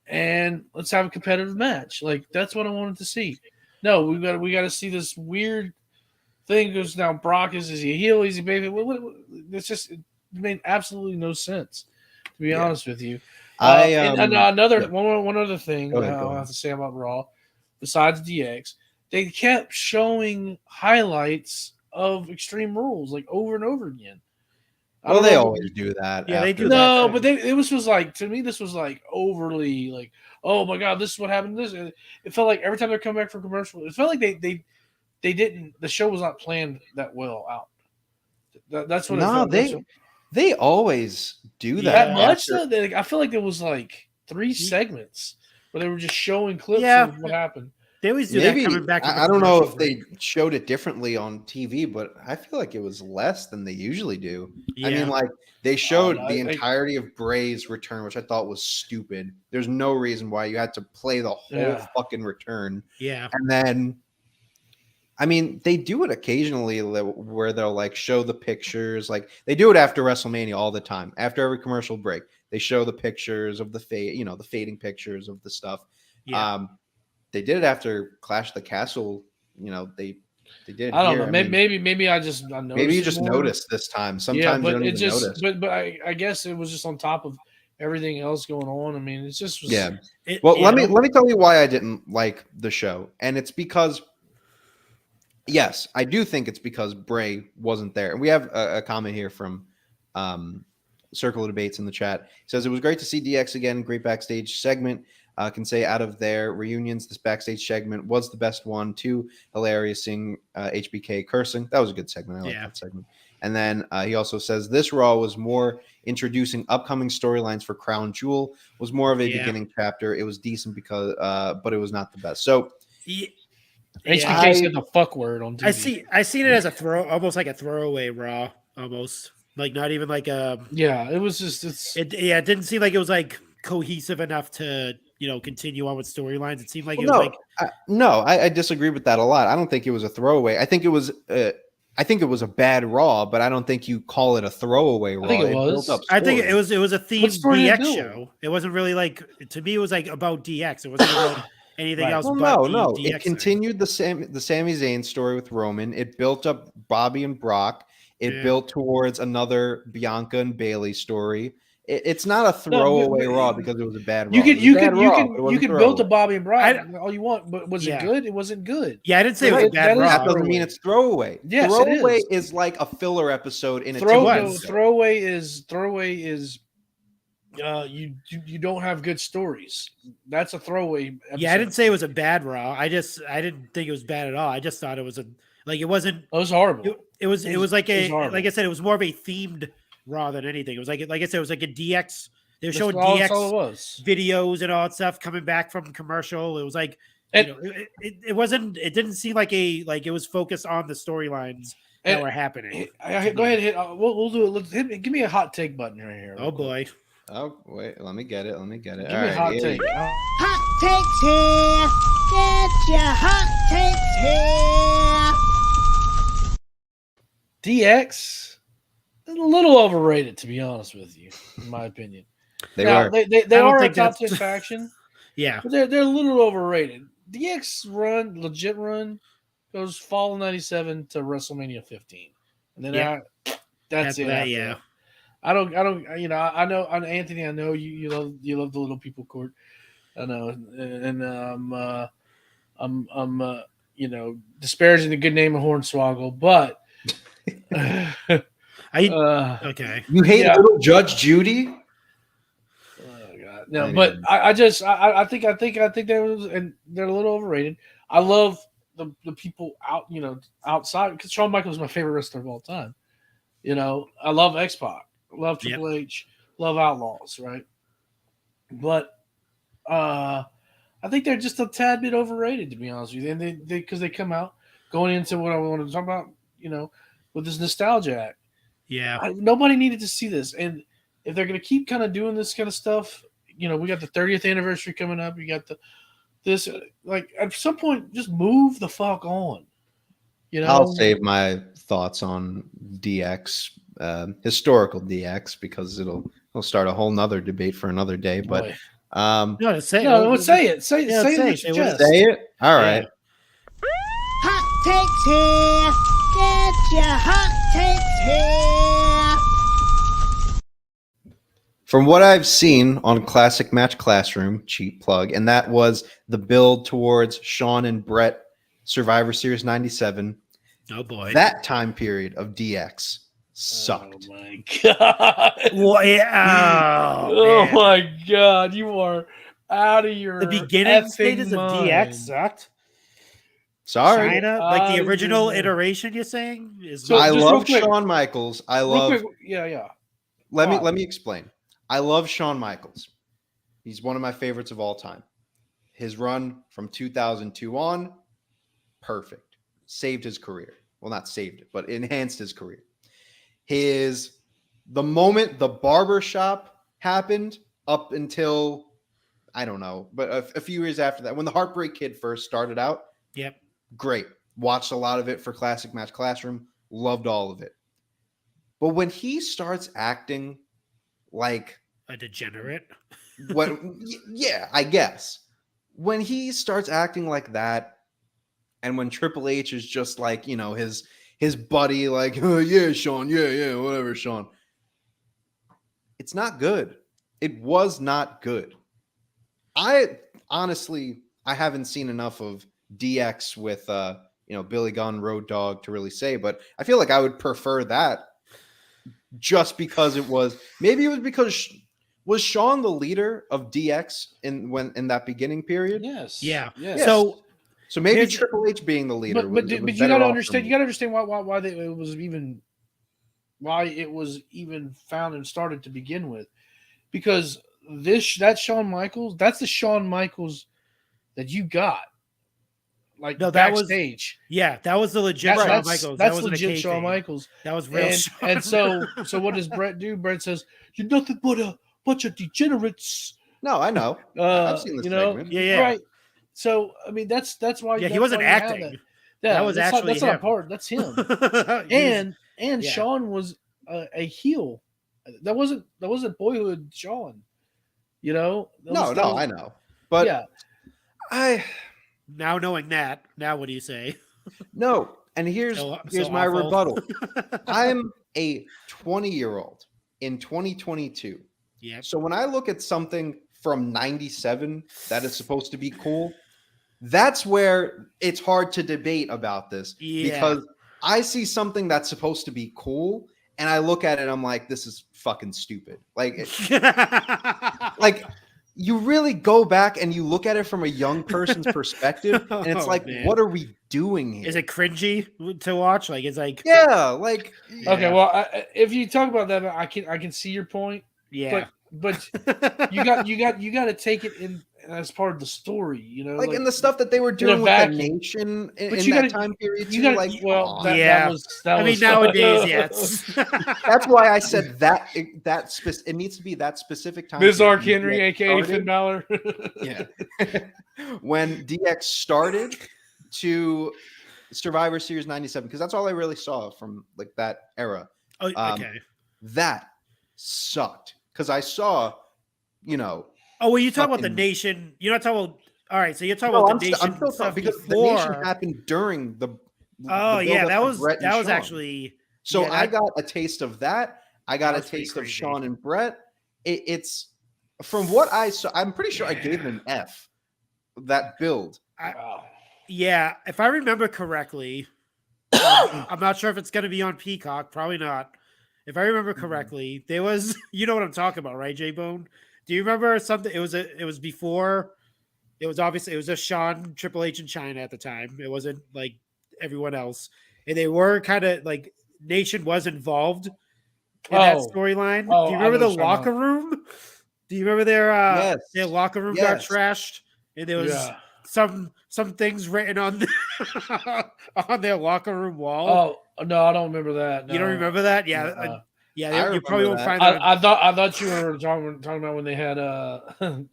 and let's have a competitive match. Like, that's what I wanted to see. No, we got to see this weird thing because now Brock is he a heel? Is he baby? It made absolutely no sense, to be honest with you. One other thing I'll have to say about Raw, besides DX, they kept showing highlights of Extreme Rules like over and over again. Well, they always do that. Yeah, they do. No, but this was like, to me, this was like overly like, oh my god, this is what happened. It felt like every time they come back from commercial, it felt like they didn't. The show was not planned that well out. That's what. No, they always do that. That much? I feel like there was like 3 segments where they were just showing clips of what happened. They always do that coming back. I don't know if they showed it differently on TV, but I feel like it was less than they usually do. Yeah. I mean, like they showed the entirety of Bray's return, which I thought was stupid. There's no reason why you had to play the whole fucking return. Yeah. And then, I mean, they do it occasionally where they'll like show the pictures. Like they do it after WrestleMania all the time. After every commercial break, they show the pictures of the fading pictures of the stuff. Yeah. They did it after Clash of the Castle. They did. I don't know. Maybe I just noticed. Maybe you just noticed this time. Sometimes you don't even notice. But I guess it was just on top of everything else going on. I mean, it's just let me tell you why I didn't like the show, and it's because. Yes, I do think it's because Bray wasn't there. And we have a comment here from Circle of Debates in the chat. He says, it was great to see DX again. Great backstage segment. can say out of their reunions, this backstage segment was the best one. Too hilarious seeing HBK cursing. That was a good segment. I like that segment. And then he also says this Raw was more introducing upcoming storylines for Crown Jewel, was more of a beginning chapter. It was decent because, but it was not the best. So HBK said the fuck word on TV. I seen it as almost like a throwaway Raw, almost like not even like a. Yeah, it was just it didn't seem like it was like cohesive enough to continue on with storylines. It seemed like it was I disagree with that a lot. I don't think it was a throwaway. I think it was a bad Raw, but I don't think you call it a throwaway Raw. I think it was. I think it was a themed DX show. It wasn't really like, to me, it was like about DX. It wasn't about anything else. Well, no. DX It continued the Sami Zayn story with Roman. It built up Bobby and Brock. It built towards another Bianca and Bayley story. It's not a throwaway Raw because it was a bad Raw. You can build a Bobby and Brock all you want, but was it good? It wasn't good. Yeah, I didn't say it was a bad Raw. That doesn't mean it's throwaway. Yes, throwaway it is like a filler episode in a throwaway is you don't have good stories. That's a throwaway episode. Yeah, I didn't say it was a bad Raw. I didn't think it was bad at all. I just thought it was it wasn't. It was horrible. It was like like I said, it was more of a themed Raw than anything. It was like I said, it was like a DX. They were showing DX videos and all that stuff coming back from commercial. It was like it wasn't. It didn't seem like it was focused on the storylines that were happening. Go ahead, hit. We'll do it. Give me a hot take button right here. Oh boy. Oh wait, let me get it. Give me a hot take. Hot takes here. Get your hot takes here. DX. A little overrated, to be honest with you, in my opinion. They are a top 10 faction. Yeah, but they're a little overrated. DX legit run, goes fall 97 to WrestleMania 15, and then that's it. Yeah, I don't. I know, Anthony. I know you love the little people court. I know, and I'm disparaging the good name of Hornswoggle, but. Okay. You hate little Judge Judy? Oh God, no! But I think they was, and they're a little overrated. I love the people outside because Shawn Michaels is my favorite wrestler of all time. I love X-Pac, love Triple H, love Outlaws, right? But I think they're just a tad bit overrated, to be honest with you. And because they come out going into what I want to talk about, with this nostalgia act. Yeah, nobody needed to see this, and if they're going to keep kind of doing this kind of stuff, we got the 30th anniversary coming up. You got this at some point, just move the fuck on. I'll save my thoughts on DX, historical DX, because it'll start a whole nother debate for another day. But say it. Say it. All right. Hot takes here. Get your hot takes here. From what I've seen on Classic Match Classroom, cheap plug, and that was the build towards Shawn and Brett Survivor Series 97. Oh boy. That time period of DX sucked. Oh my God. Oh my God. You are out of your the beginning stages mind. of DX sucked. Sorry. China, like the original iteration, you're saying? I love Shawn Michaels. Yeah. Let me explain. I love Shawn Michaels. He's one of my favorites of all time. His run from 2002 on, perfect. Saved his career. Well, not saved it, but enhanced his career. The moment the barbershop happened up until, I don't know, but a few years after that, when the Heartbreak Kid first started out, yep. Great. Watched a lot of it for Classic Match Classroom. Loved all of it. But when he starts acting like a degenerate, yeah, I guess. When he starts acting like that, and when Triple H is just like, his buddy, like, oh yeah, Shawn, yeah, whatever, Shawn. It's not good. It was not good. I haven't seen enough of DX with Billy Gunn, Road Dogg to really say, but I feel like I would prefer that just because it was because Was Shawn the leader of DX in that beginning period? Yes. Yeah. Yes. So maybe Triple H being the leader. But you got to understand. You got to understand why it was even found and started to begin with, because that's Shawn Michaels. That's the Shawn Michaels that you got. Like no, backstage. That was the legit Shawn Michaels. That's legit Shawn Michaels. That was real. And so what does Brett do? Brett says, "You're nothing but a bunch of degenerates." No, I know. I've seen this segment. Yeah. Right. So I mean, that's why. Yeah, he wasn't acting. That was actually that's not part. That's him. and Shawn was a heel. That wasn't boyhood Shawn. No, I know. But yeah, now knowing that, now what do you say? No, and here's my rebuttal. I'm a 20-year-old in 2022. Yeah. So when I look at something from 97 that is supposed to be cool, that's where it's hard to debate about this because I see something that's supposed to be cool and I look at it and I'm like, this is fucking stupid. Like you really go back and you look at it from a young person's perspective and it's what are we doing here? Is it cringy to watch? Like it's like okay. Well, if you talk about that, I can see your point. Yeah, but you got to take it in as part of the story, like in the stuff that they were doing with the nation in that time period. That was. I mean, nowadays, yes. That's why I said that it needs to be that specific time. Ms. Ark Henry, aka Finn Balor. Yeah, when DX started to Survivor Series 97, because that's all I really saw from like that era. Oh, okay. That sucked because I saw, Oh, well, you talk about the nation. You're not talking about. All right, so you're talking about the nation. I'm still stuff because before. the nation happened during the. Oh yeah, that was Shawn. actually. So I got a taste of that. I got a taste of Shawn and Brett. It's from what I saw. I'm pretty sure I gave it an F. That build. Yeah, if I remember correctly, I'm not sure if it's going to be on Peacock. Probably not. If I remember correctly, there was. You know what I'm talking about, right, J-Bone? Do you remember something? It was before. It was just Shawn, Triple H, and China at the time. It wasn't like everyone else, and they were kind of like Nation was involved in that storyline. Do you remember the locker room? Do you remember their locker room got trashed, and there was some things written on on their locker room wall? Oh no, I don't remember that. No. You don't remember that? Yeah. You probably won't find that. I thought you were talking about when they had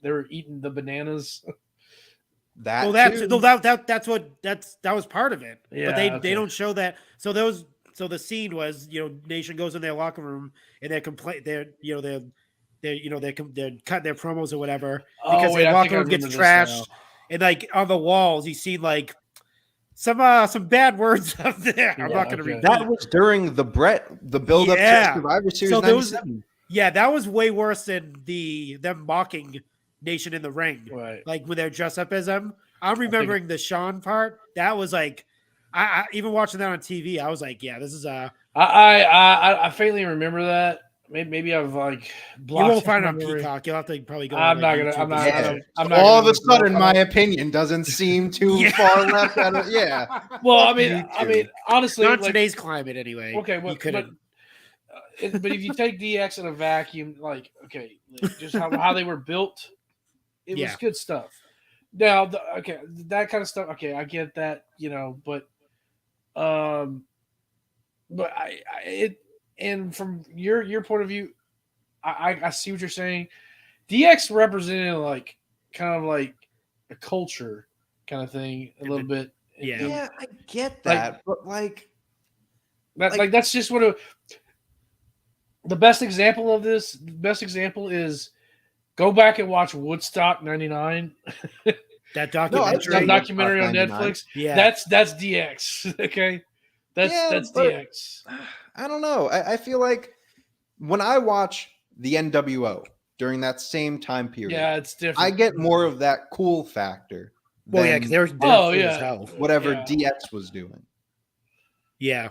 they were eating the bananas. That was part of it. Yeah, but they don't show that. So the scene was Nation goes in their locker room and they're cutting their promos or whatever because their locker room gets trashed and like on the walls you see like some bad words up there. I'm not going to read that. Was during the build up to Survivor Series 97. That was way worse than them mocking Nation in the ring. Right. Like when they're dressed up as them. I'm remembering the Shawn part. That was like, I even watching that on TV, I was like, yeah, this is I faintly remember that. Maybe I've like blocked. You won't find it on Peacock. You'll have to probably go. I'm not gonna. All of a sudden, my opinion doesn't seem too far left. Well, I mean, honestly, not today's climate anyway. Okay, but if you take DX in a vacuum, just how they were built, it was good stuff. Now, that kind of stuff. Okay, I get that, but and from your point of view, I see what you're saying. DX represented like kind of like a culture kind of thing a little bit. Yeah, I get that, but that's just what the best example of this. The best example is go back and watch Woodstock '99. That documentary on Netflix. Yeah, that's DX. Okay, that's DX. I don't know. I feel like when I watch the NWO during that same time period, it's different. I get more of that cool factor. Well, because they're as hell. Whatever DX was doing. Yeah.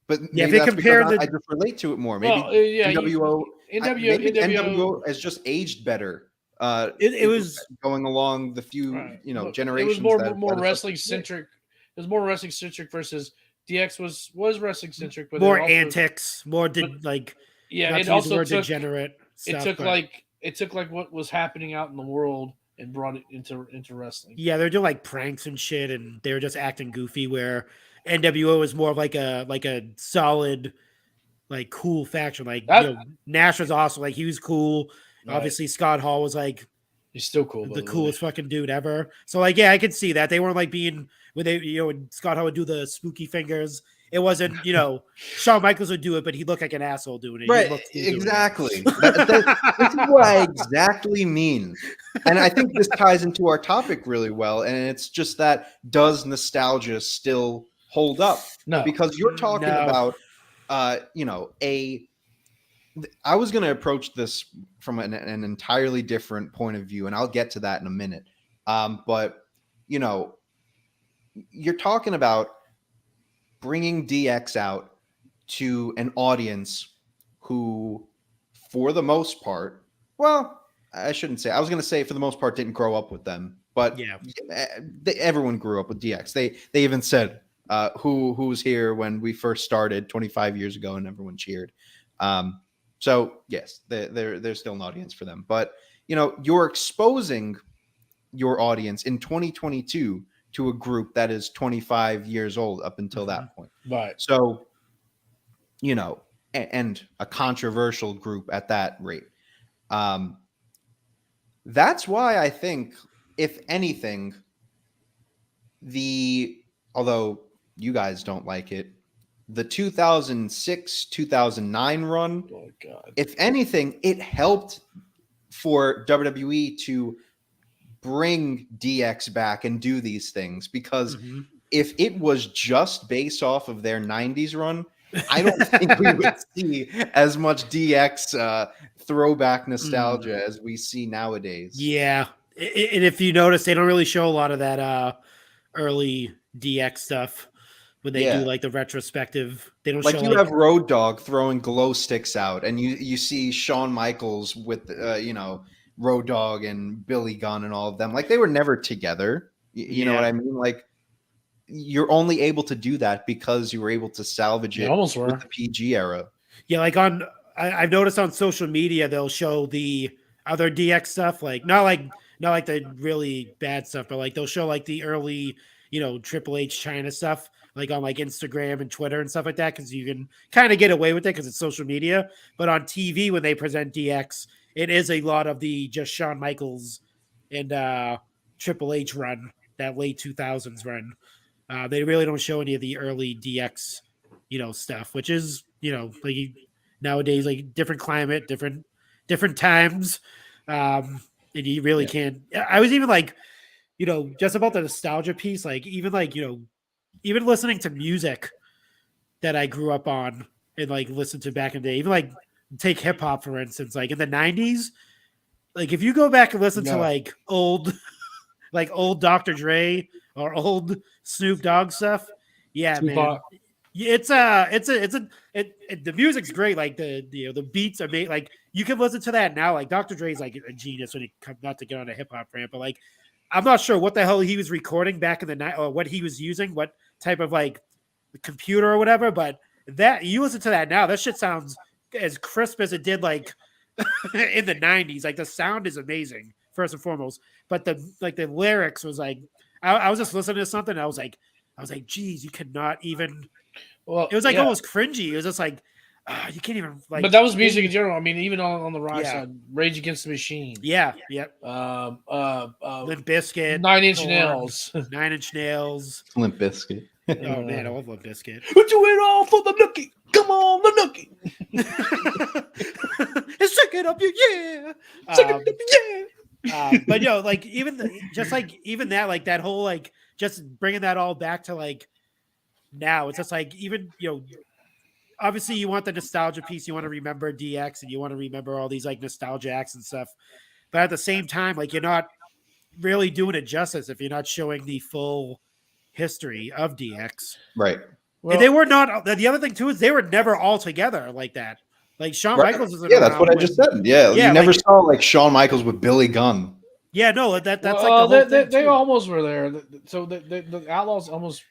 But if they compare I just relate to it more. Maybe NWO NWO has just aged better. It was going along the few generations. It was more wrestling centric. It was more wrestling centric versus DX was wrestling centric, but more antics, more it also took degenerate. It took like what was happening out in the world and brought it into wrestling. Yeah, they're doing like pranks and shit, and they were just acting goofy. Where NWO is more of like a solid, like cool faction. Like Nash was also like he was cool. Right. Obviously, Scott Hall was like he's still cool, the coolest fucking dude ever. So like, yeah, I could see that they weren't like being when they when Scott Hall would do the spooky fingers. It wasn't Shawn Michaels would do it, but he looked like an asshole doing it. Right, exactly. This is what I exactly mean, and I think this ties into our topic really well. And it's just that does nostalgia still hold up? No, because you're talking about I was going to approach this from an entirely different point of view, and I'll get to that in a minute. But you're talking about bringing DX out to an audience who, for the most part, well, I shouldn't say. I was going to say for the most part didn't grow up with them, but yeah, everyone grew up with DX. They even said who was here when we first started 25 years ago, and everyone cheered. So yes, there's still an audience for them, but you're exposing your audience in 2022 to a group that is 25 years old up until that point. Right. So, and a controversial group at that rate. That's why I think, if anything, although you guys don't like it, the 2006-2009 run, oh God, if anything, it helped for WWE to bring DX back and do these things, because if it was just based off of their 90s run, I don't think we would see as much DX throwback nostalgia as we see nowadays. Yeah. And if you notice, they don't really show a lot of that early DX stuff when they do like the retrospective. They don't show you have Road Dogg throwing glow sticks out, and you see Shawn Michaels with Road Dogg and Billy Gunn and all of them. Like, they were never together. You know what I mean? Like, you're only able to do that because you were able to salvage it with the PG era. Yeah, like I've noticed on social media they'll show the other DX stuff, like not like the really bad stuff, but like they'll show like the early Triple H China stuff, like on like Instagram and Twitter and stuff like that, because you can kind of get away with it because it's social media. But on TV, when they present DX, it is a lot of the just Shawn Michaels and Triple H run, that late 2000s run. They really don't show any of the early DX, stuff, which is, like nowadays, like different climate, different times. And you really can't. I was even like, just about the nostalgia piece, like even like, even listening to music that I grew up on and like listened to back in the day, even like take hip hop, for instance, like in the 90s, like if you go back and listen to like old Dr. Dre or old Snoop Dogg stuff, man, the music's great. Like the beats are made, like you can listen to that now. Like Dr. Dre's like a genius when it comes, not to get on a hip hop rant, but like I'm not sure what the hell he was recording back in the night or what he was using, what type of like computer or whatever. But that you listen to that now, that shit sounds as crisp as it did like in the 90s. Like the sound is amazing, first and foremost. But the lyrics was like, I was just listening to something. And I was like, geez, you cannot even. Well, it was like almost cringy. It was just like, you can't even like. But that was music in general. I mean, even on the rock side, Rage Against the Machine. Yeah. Yep. Limp Bizkit, 9 Inch Nails, 9 Inch Nails, Limp Bizkit. Oh man, I love Limp Bizkit. We do it all for the nookie. Come on, the nookie. Stick it up, but like even that, like that whole like just bringing that all back to like now, it's just like even obviously you want the nostalgia piece, you want to remember DX and you want to remember all these like nostalgia acts and stuff, but at the same time, like you're not really doing it justice if you're not showing the full history of DX, right? Well, and they were not. The other thing too is they were never all together like that. Like Shawn Michaels isn't that's what I just said. Yeah, you never saw like Shawn Michaels with Billy Gunn. Yeah, no, that's like the whole thing. They almost were there. So the Outlaws almost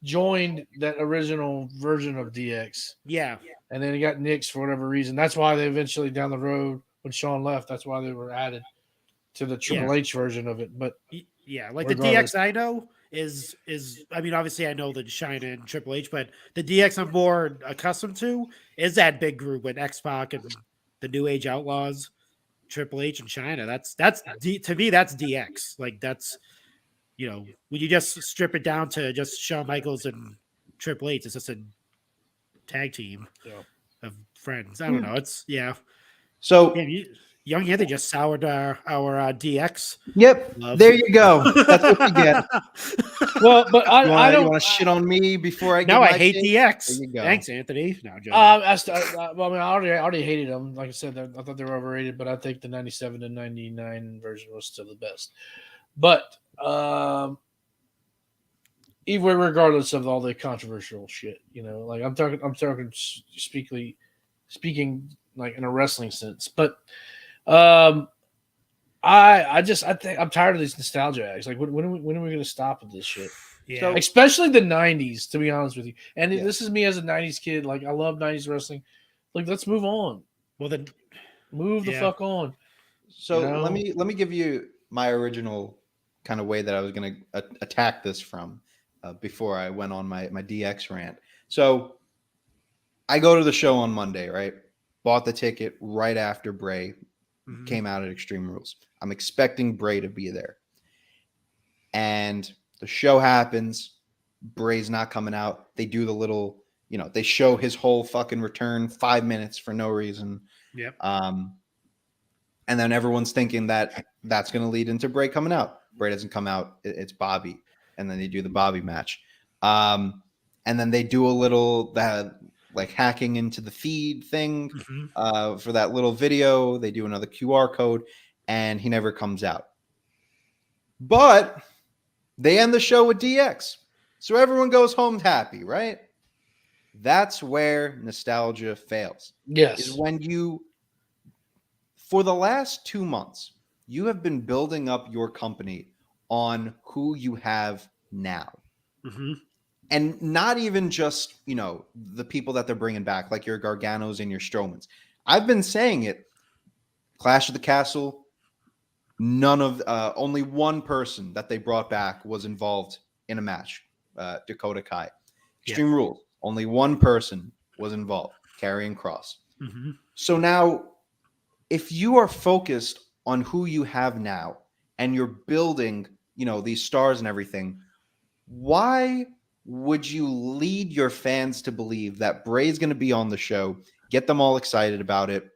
joined that original version of DX. Yeah. And then it got nixed for whatever reason. That's why they eventually down the road when Shawn left, that's why they were added to the Triple H version of it. But yeah, like regardless. The DX I know is I mean, obviously I know the China and Triple H, but the DX I'm more accustomed to is that big group with X-Pac and the New Age Outlaws, Triple H and China. That's to me that's DX. Like that's, you know, when you just strip it down to just Shawn Michaels and Triple H, it's just a tag team of friends. I don't know. It's So Young Anthony just soured our DX. Yep, love. There you go. That's what you get. Well, but I don't want to shit on me before I. No, I hate DX. There you go. Thanks, Anthony. No, well, I mean, I already hated them. Like I said, I thought they were overrated, but I think the 97 to 99 version was still the best. But even regardless of all the controversial shit, you know, like I'm talking speaking like in a wrestling sense, but I think I'm tired of these nostalgia acts. Like when are we going to stop with this shit? Yeah. So, especially the 90s, to be honest with you. And this is me as a 90s kid. Like I love 90s wrestling. Like let's move on. Well then, move the fuck on. So let me give you my original kind of way that I was going to attack this from before I went on my DX rant. So I go to the show on Monday, right? Bought the ticket right after Bray came out at Extreme Rules. I'm expecting Bray to be there. And the show happens. Bray's not coming out. They do the little, you know, they show his whole fucking return 5 minutes for no reason. Yep. And then everyone's thinking that that's going to lead into Bray coming out. Bray doesn't come out. It's Bobby. And then they do the Bobby match. And then they do a little like hacking into the feed thing for that little video. They do another QR code and he never comes out. But they end the show with DX. So everyone goes home happy, right? That's where nostalgia fails. Yes. Is when you, for the last 2 months, you have been building up your company on who you have now. And not even just, you know, the people that they're bringing back, like your Garganos and your Strowmans. I've been saying it. Clash of the Castle, only one person that they brought back was involved in a match, Dakota Kai. Extreme Rules, only one person was involved, Karrion Kross. So now, if you are focused on who you have now and you're building, you know, these stars and everything, why would you lead your fans to believe that Bray's going to be on the show, get them all excited about it,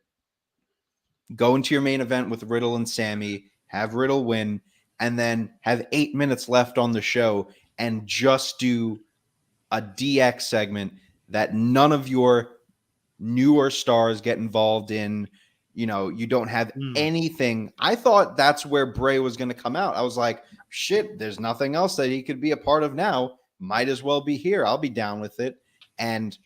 go into your main event with Riddle and Sami, have Riddle win, and then have 8 minutes left on the show and just do a DX segment that none of your newer stars get involved in? You know, you don't have anything. I thought that's where Bray was going to come out. I was like, shit, there's nothing else that he could be a part of now. Might as well be here. I'll be down with it. And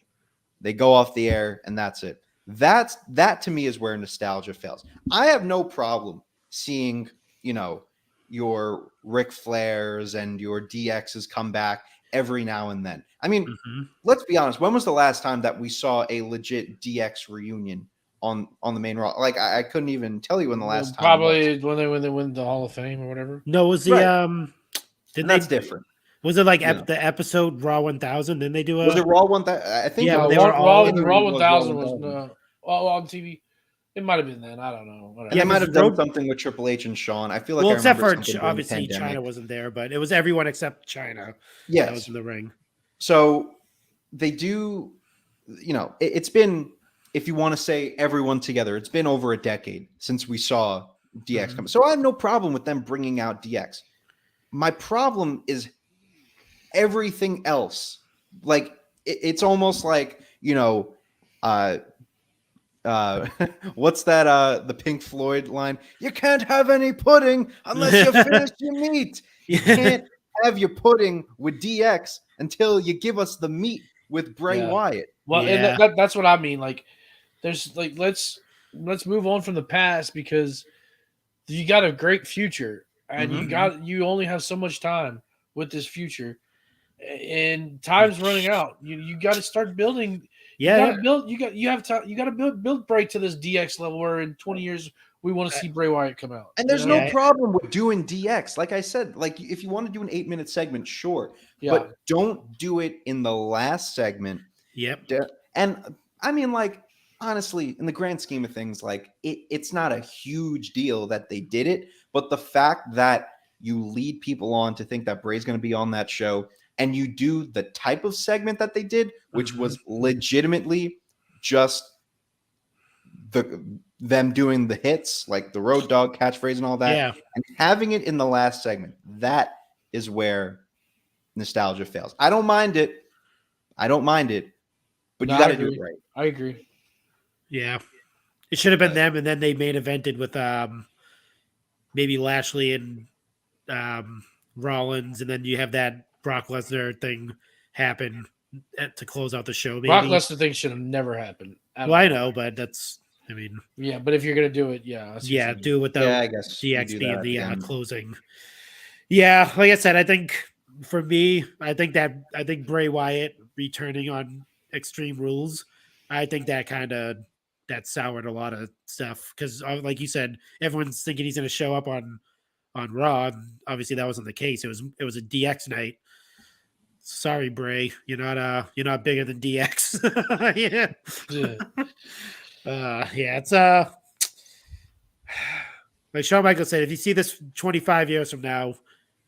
they go off the air and that's it. That to me is where nostalgia fails. I have no problem seeing, you know, your Ric Flairs and your DXs come back every now and then. I mean, let's be honest. When was the last time that we saw a legit DX reunion on the main Raw? Like I couldn't even tell you when the last time. Probably when they win the Hall of Fame or whatever. No, it was the that's different. Was it like the episode Raw 1000? Then they do was it Raw 1000? I think they were all Raw 1000 was on TV. It might have been then. I don't know. Whatever. Yeah, they might have done something with Triple H and Shawn. I feel like except for obviously China wasn't there, but it was everyone except China. Yes, that was in the ring. So they do. You know, it's been, if you want to say everyone together, it's been over a decade since we saw DX come. So I have no problem with them bringing out DX. My problem is everything else. Like it's almost like, you know, what's that? The Pink Floyd line? You can't have any pudding unless you finish your meat. You can't have your pudding with DX until you give us the meat with Bray Wyatt. Well, and that's what I mean. Like There's like let's move on from the past because you got a great future and you only have so much time with this future, and time's running out. You got to start building. You got to build Bray to this DX level where in 20 years we want to see Bray Wyatt come out. And there's no problem with doing DX. Like I said, like if you want to do an 8-minute segment, sure. Yeah. But don't do it in the last segment. Yep. And I mean, like, honestly, in the grand scheme of things, like it's not a huge deal that they did it. But the fact that you lead people on to think that Bray's going to be on that show and you do the type of segment that they did, which was legitimately just them doing the hits, like the Road Dogg catchphrase and all that, and having it in the last segment, that is where nostalgia fails. I don't mind it, but you got to do it right. I agree. Yeah, it should have been them, and then they main evented with maybe Lashley and Rollins, and then you have that Brock Lesnar thing happen to close out the show. Maybe. Brock Lesnar thing should have never happened. I know, but that's. I mean, yeah, but if you're gonna do it, do it with the I guess DX being the closing. Yeah, like I said, I think for me, I think Bray Wyatt returning on Extreme Rules, I think that soured a lot of stuff because, like you said, everyone's thinking he's gonna show up on Raw. And obviously, that wasn't the case. It was a DX night. Sorry, Bray, you're not bigger than DX. yeah. It's like Shawn Michaels said, if you see this 25 years from now,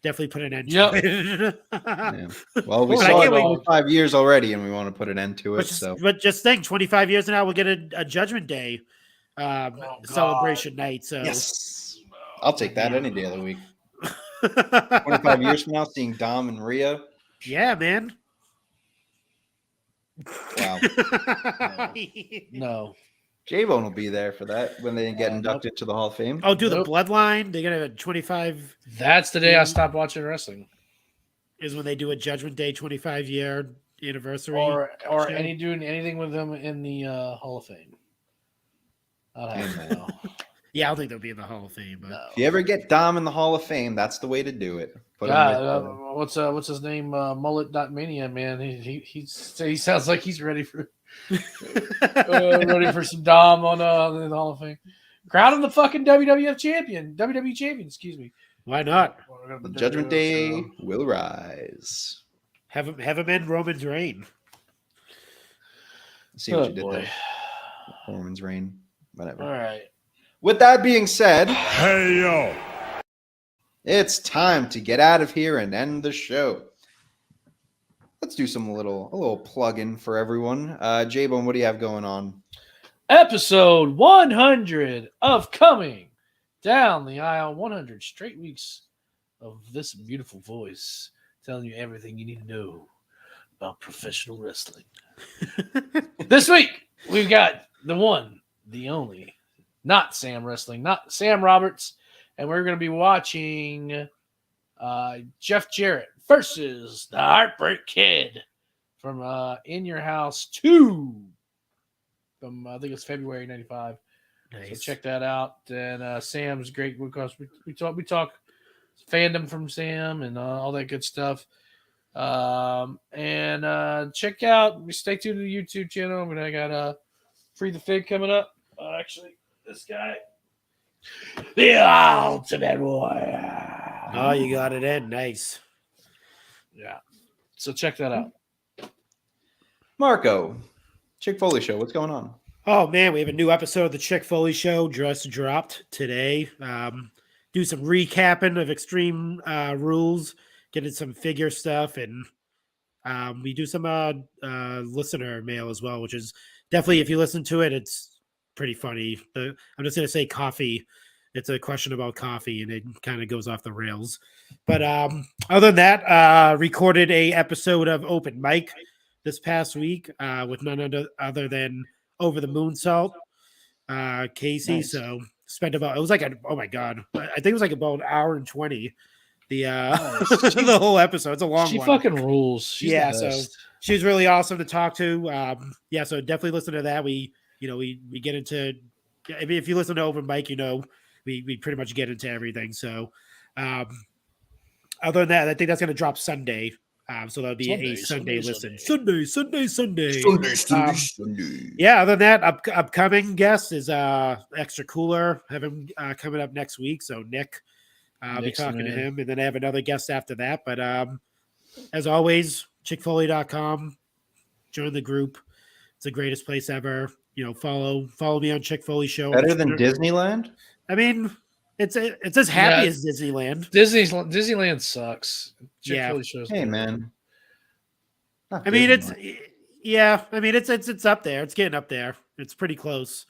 definitely put an end to it. Yeah. Well, we saw it 25 years already, and we want to put an end to it. But just think, 25 years from now, we'll get a Judgment Day celebration night. So yes, I'll take that any day of the week. 25 years from now, seeing Dom and Rhea. Yeah, man. Wow. No. J-Bone will be there for that when they get inducted to the Hall of Fame. Oh, the Bloodline. They're going to have 25. That's the day I stopped watching wrestling. Is when they do a Judgment Day 25-year anniversary. Or doing anything with them in the Hall of Fame. I don't know. Yeah, I don't think they'll be in the Hall of Fame. But... No. If you ever get Dom in the Hall of Fame, that's the way to do it. What's his name? Mullet.mania, man. He sounds like he's ready for some Dom on the Hall of Fame. Crown him the fucking WWE champion, excuse me. Why not? The Judgment Day will rise. Have him in Roman's reign. See what you did there. Roman's reign. Whatever. All right. With that being said, hey yo, it's time to get out of here and end the show. Let's do a little plug-in for everyone. J-Bone, what do you have going on? Episode 100 of Coming Down the Aisle. 100 straight weeks of this beautiful voice telling you everything you need to know about professional wrestling. This week, we've got the one, the only, not Sam Wrestling, not Sam Roberts, and we're going to be watching Jeff Jarrett versus the Heartbreak Kid from In Your House 2 from I think it's February 95. Nice. So check that out. And Sam's great because we talk fandom from Sam and all that good stuff. And check out. Stay tuned to the YouTube channel. I got Free the Fig coming up. Actually, this guy, the Ultimate Warrior. Oh, you got it in. Nice. Yeah. So check that out. Marco, Chick Foley Show. What's going on? Oh, man. We have a new episode of the Chick Foley Show just dropped today. Do some recapping of Extreme Rules, getting some figure stuff, and we do some listener mail as well, which is definitely, if you listen to it, it's pretty funny. I'm just going to say coffee. It's a question about coffee, and it kind of goes off the rails. But other than that, recorded a episode of Open Mic this past week with none other than Over the Moonsault, Casey. Nice. So spent it was like oh my God, I think it was like about an hour and 20. The whole episode. It's a long one. She fucking rules. She's so she was really awesome to talk to. So definitely listen to that. We we get into. I mean, if you listen to Open Mic, we pretty much get into everything. So, other than that, I think that's going to drop Sunday. So that'll be a Sunday listen. Sunday. Yeah, other than that, upcoming guest is Extra Cooler. Have him coming up next week. So Nick, I'll be talking to him. And then I have another guest after that. But as always, chickfoley.com. Join the group. It's the greatest place ever. Follow me on Chick Foley Show. Better than Disneyland? I mean, it's as happy as Disneyland. Disneyland sucks. Yeah. Hey, man. I mean, it's up there. It's getting up there. It's pretty close.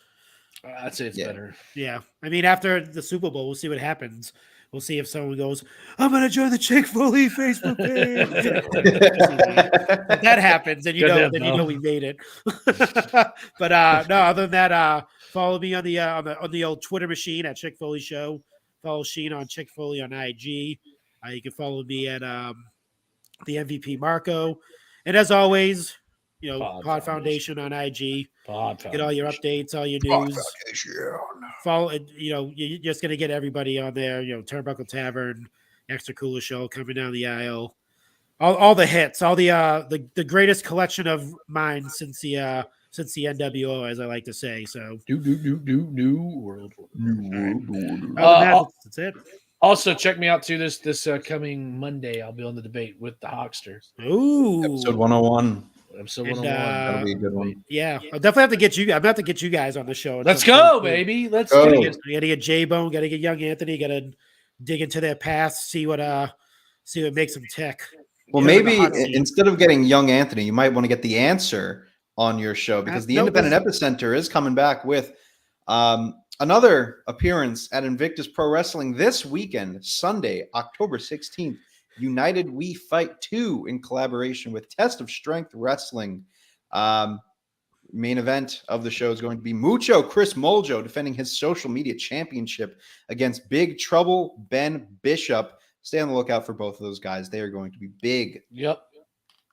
I'd say it's better. Yeah. I mean, after the Super Bowl, we'll see what happens. We'll see if someone goes, I'm going to join the Chick Foley Facebook page. If that happens, then you know we made it. But no, other than that, follow me on the old Twitter machine at Chick Foley Show. Follow Sheen on Chick Foley on IG. You can follow me at the MVP Marco. And as always, Pod Foundation on IG. Get all your updates, all your news. Follow. You're just gonna get everybody on there. Turnbuckle Tavern, Extra Cooler Show coming down the aisle. All the hits, all the greatest collection of mine since the NWO, as I like to say. So new world. That's it. Also, check me out too this coming Monday. I'll be on the debate with the Hawksters. Ooh, episode 101. Episode 101. That'll be a good one. Yeah, I'll definitely have to get you. I'm about to get you guys on the show. Let's go, baby. Let's go. do it. You got to get J-Bone. Got to get Young Anthony. Got to dig into their past. See what makes them tick. Well, maybe instead of getting Young Anthony, you might want to get the Answer on your show because the Independent Epicenter is coming back with another appearance at Invictus Pro Wrestling this weekend, Sunday, October 16th. United We Fight 2 in collaboration with Test of Strength Wrestling. Main event of the show is going to be Mucho Chris Moljo defending his social media championship against Big Trouble Ben Bishop. Stay on the lookout for both of those guys. They are going to be big. Yep.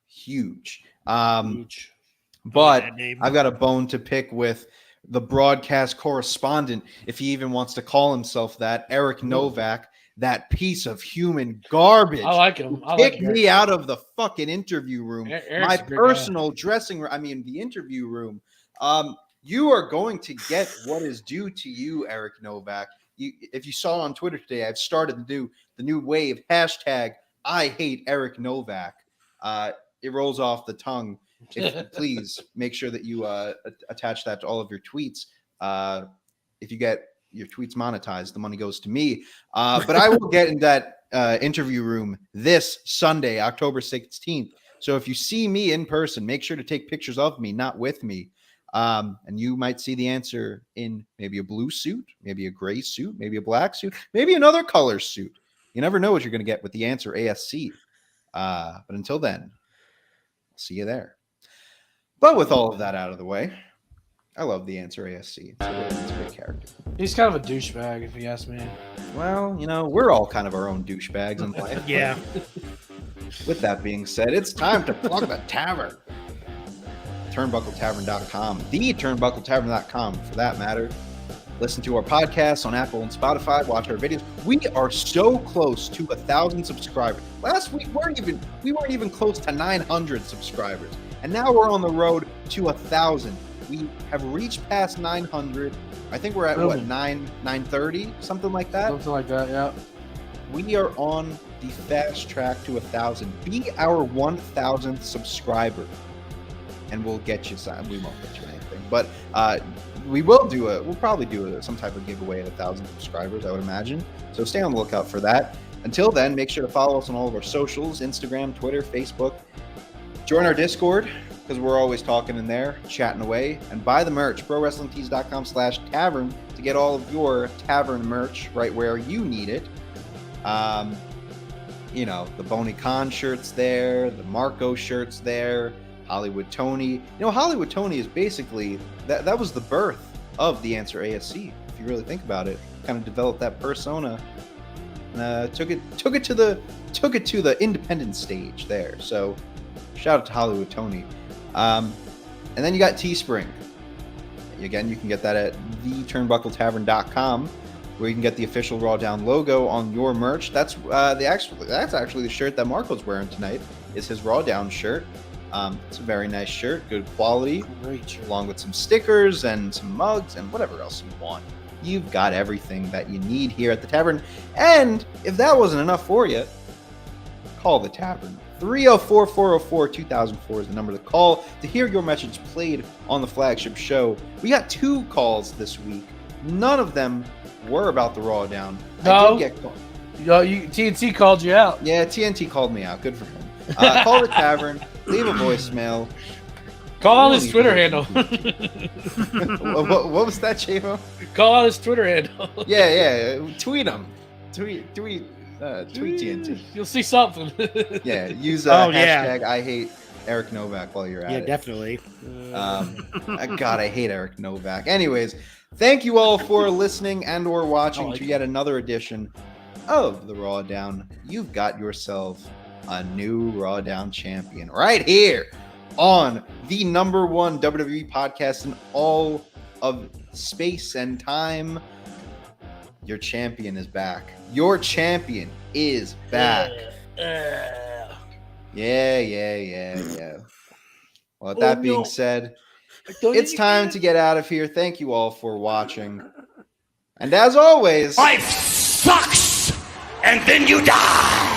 Huge. Huge. But I've got a bone to pick with the broadcast correspondent, if he even wants to call himself that, Eric Novak. That piece of human garbage. I like him. Kick me out of the fucking interview room. My personal dressing room. I mean, the interview room. You are going to get what is due to you, Eric Novak. If you saw on Twitter today, I've started to do the new wave hashtag I hate Eric Novak. It rolls off the tongue. Please make sure that you attach that to all of your tweets. If you get your tweets monetized, the money goes to me. But I will get in that interview room this Sunday, October 16th. So if you see me in person, make sure to take pictures of me, not with me. And you might see the answer in maybe a blue suit, maybe a gray suit, maybe a black suit, maybe another color suit. You never know what you're going to get with the Answer ASC. But until then, I'll see you there. But with all of that out of the way, I love the Answer ASC. It's a great character. He's kind of a douchebag, if you ask me. Well, we're all kind of our own douchebags in life. Yeah. With that being said, it's time to plug the tavern. Turnbuckletavern.com. The Turnbuckletavern.com, for that matter. Listen to our podcasts on Apple and Spotify. Watch our videos. We are so close to 1,000 subscribers. Last week, we weren't even close to 900 subscribers. And now we're on the road to 1,000. We have reached past 900. I think we're at, 930? Something like that? Something like that, yeah. We are on the fast track to 1,000. Be our 1,000th subscriber. And we'll get you some. We won't get you anything. But we'll probably do some type of giveaway at 1,000 subscribers, I would imagine. So stay on the lookout for that. Until then, make sure to follow us on all of our socials, Instagram, Twitter, Facebook. Join our Discord, because we're always talking in there, chatting away, and buy the merch, prowrestlingtees.com/tavern to get all of your tavern merch right where you need it. The Boney Khan shirt's there, the Marco shirt's there, Hollywood Tony. Hollywood Tony is basically, that was the birth of the Answer ASC, if you really think about it. Kind of developed that persona, and took it to the independent stage there. So shout out to Hollywood Tony. And then you got Teespring. Again, you can get that at theturnbuckletavern.com, where you can get the official Rawdown logo on your merch. That's actually the shirt that Marco's wearing tonight. Is his Rawdown shirt. It's a very nice shirt, good quality, Great shirt. Along with some stickers and some mugs and whatever else you want. You've got everything that you need here at the tavern. And if that wasn't enough for you, call the tavern. 304-404-2004 is the number to call to hear your message played on the flagship show. We got 2 calls this week. None of them were about the Rawdown. No. I did get called. TNT called you out. Yeah, TNT called me out. Good for him. Call the tavern. Leave a voicemail. Call on his Twitter handle. what was that, Chavo? Call on his Twitter handle. Yeah. Tweet him. Tweet TNT. You'll see something. Yeah. Use hashtag I hate Eric Novak while you're at it. Yeah, definitely. God, I hate Eric Novak. Anyways, thank you all for listening and or watching to yet another edition of the Rawdown. You've got yourself a new Rawdown champion right here on the #1 WWE podcast in all of space and time. Your champion is back. Your champion is back. Yeah. Well, with that being said, it's time to get out of here. Thank you all for watching. And as always, life sucks, and then you die.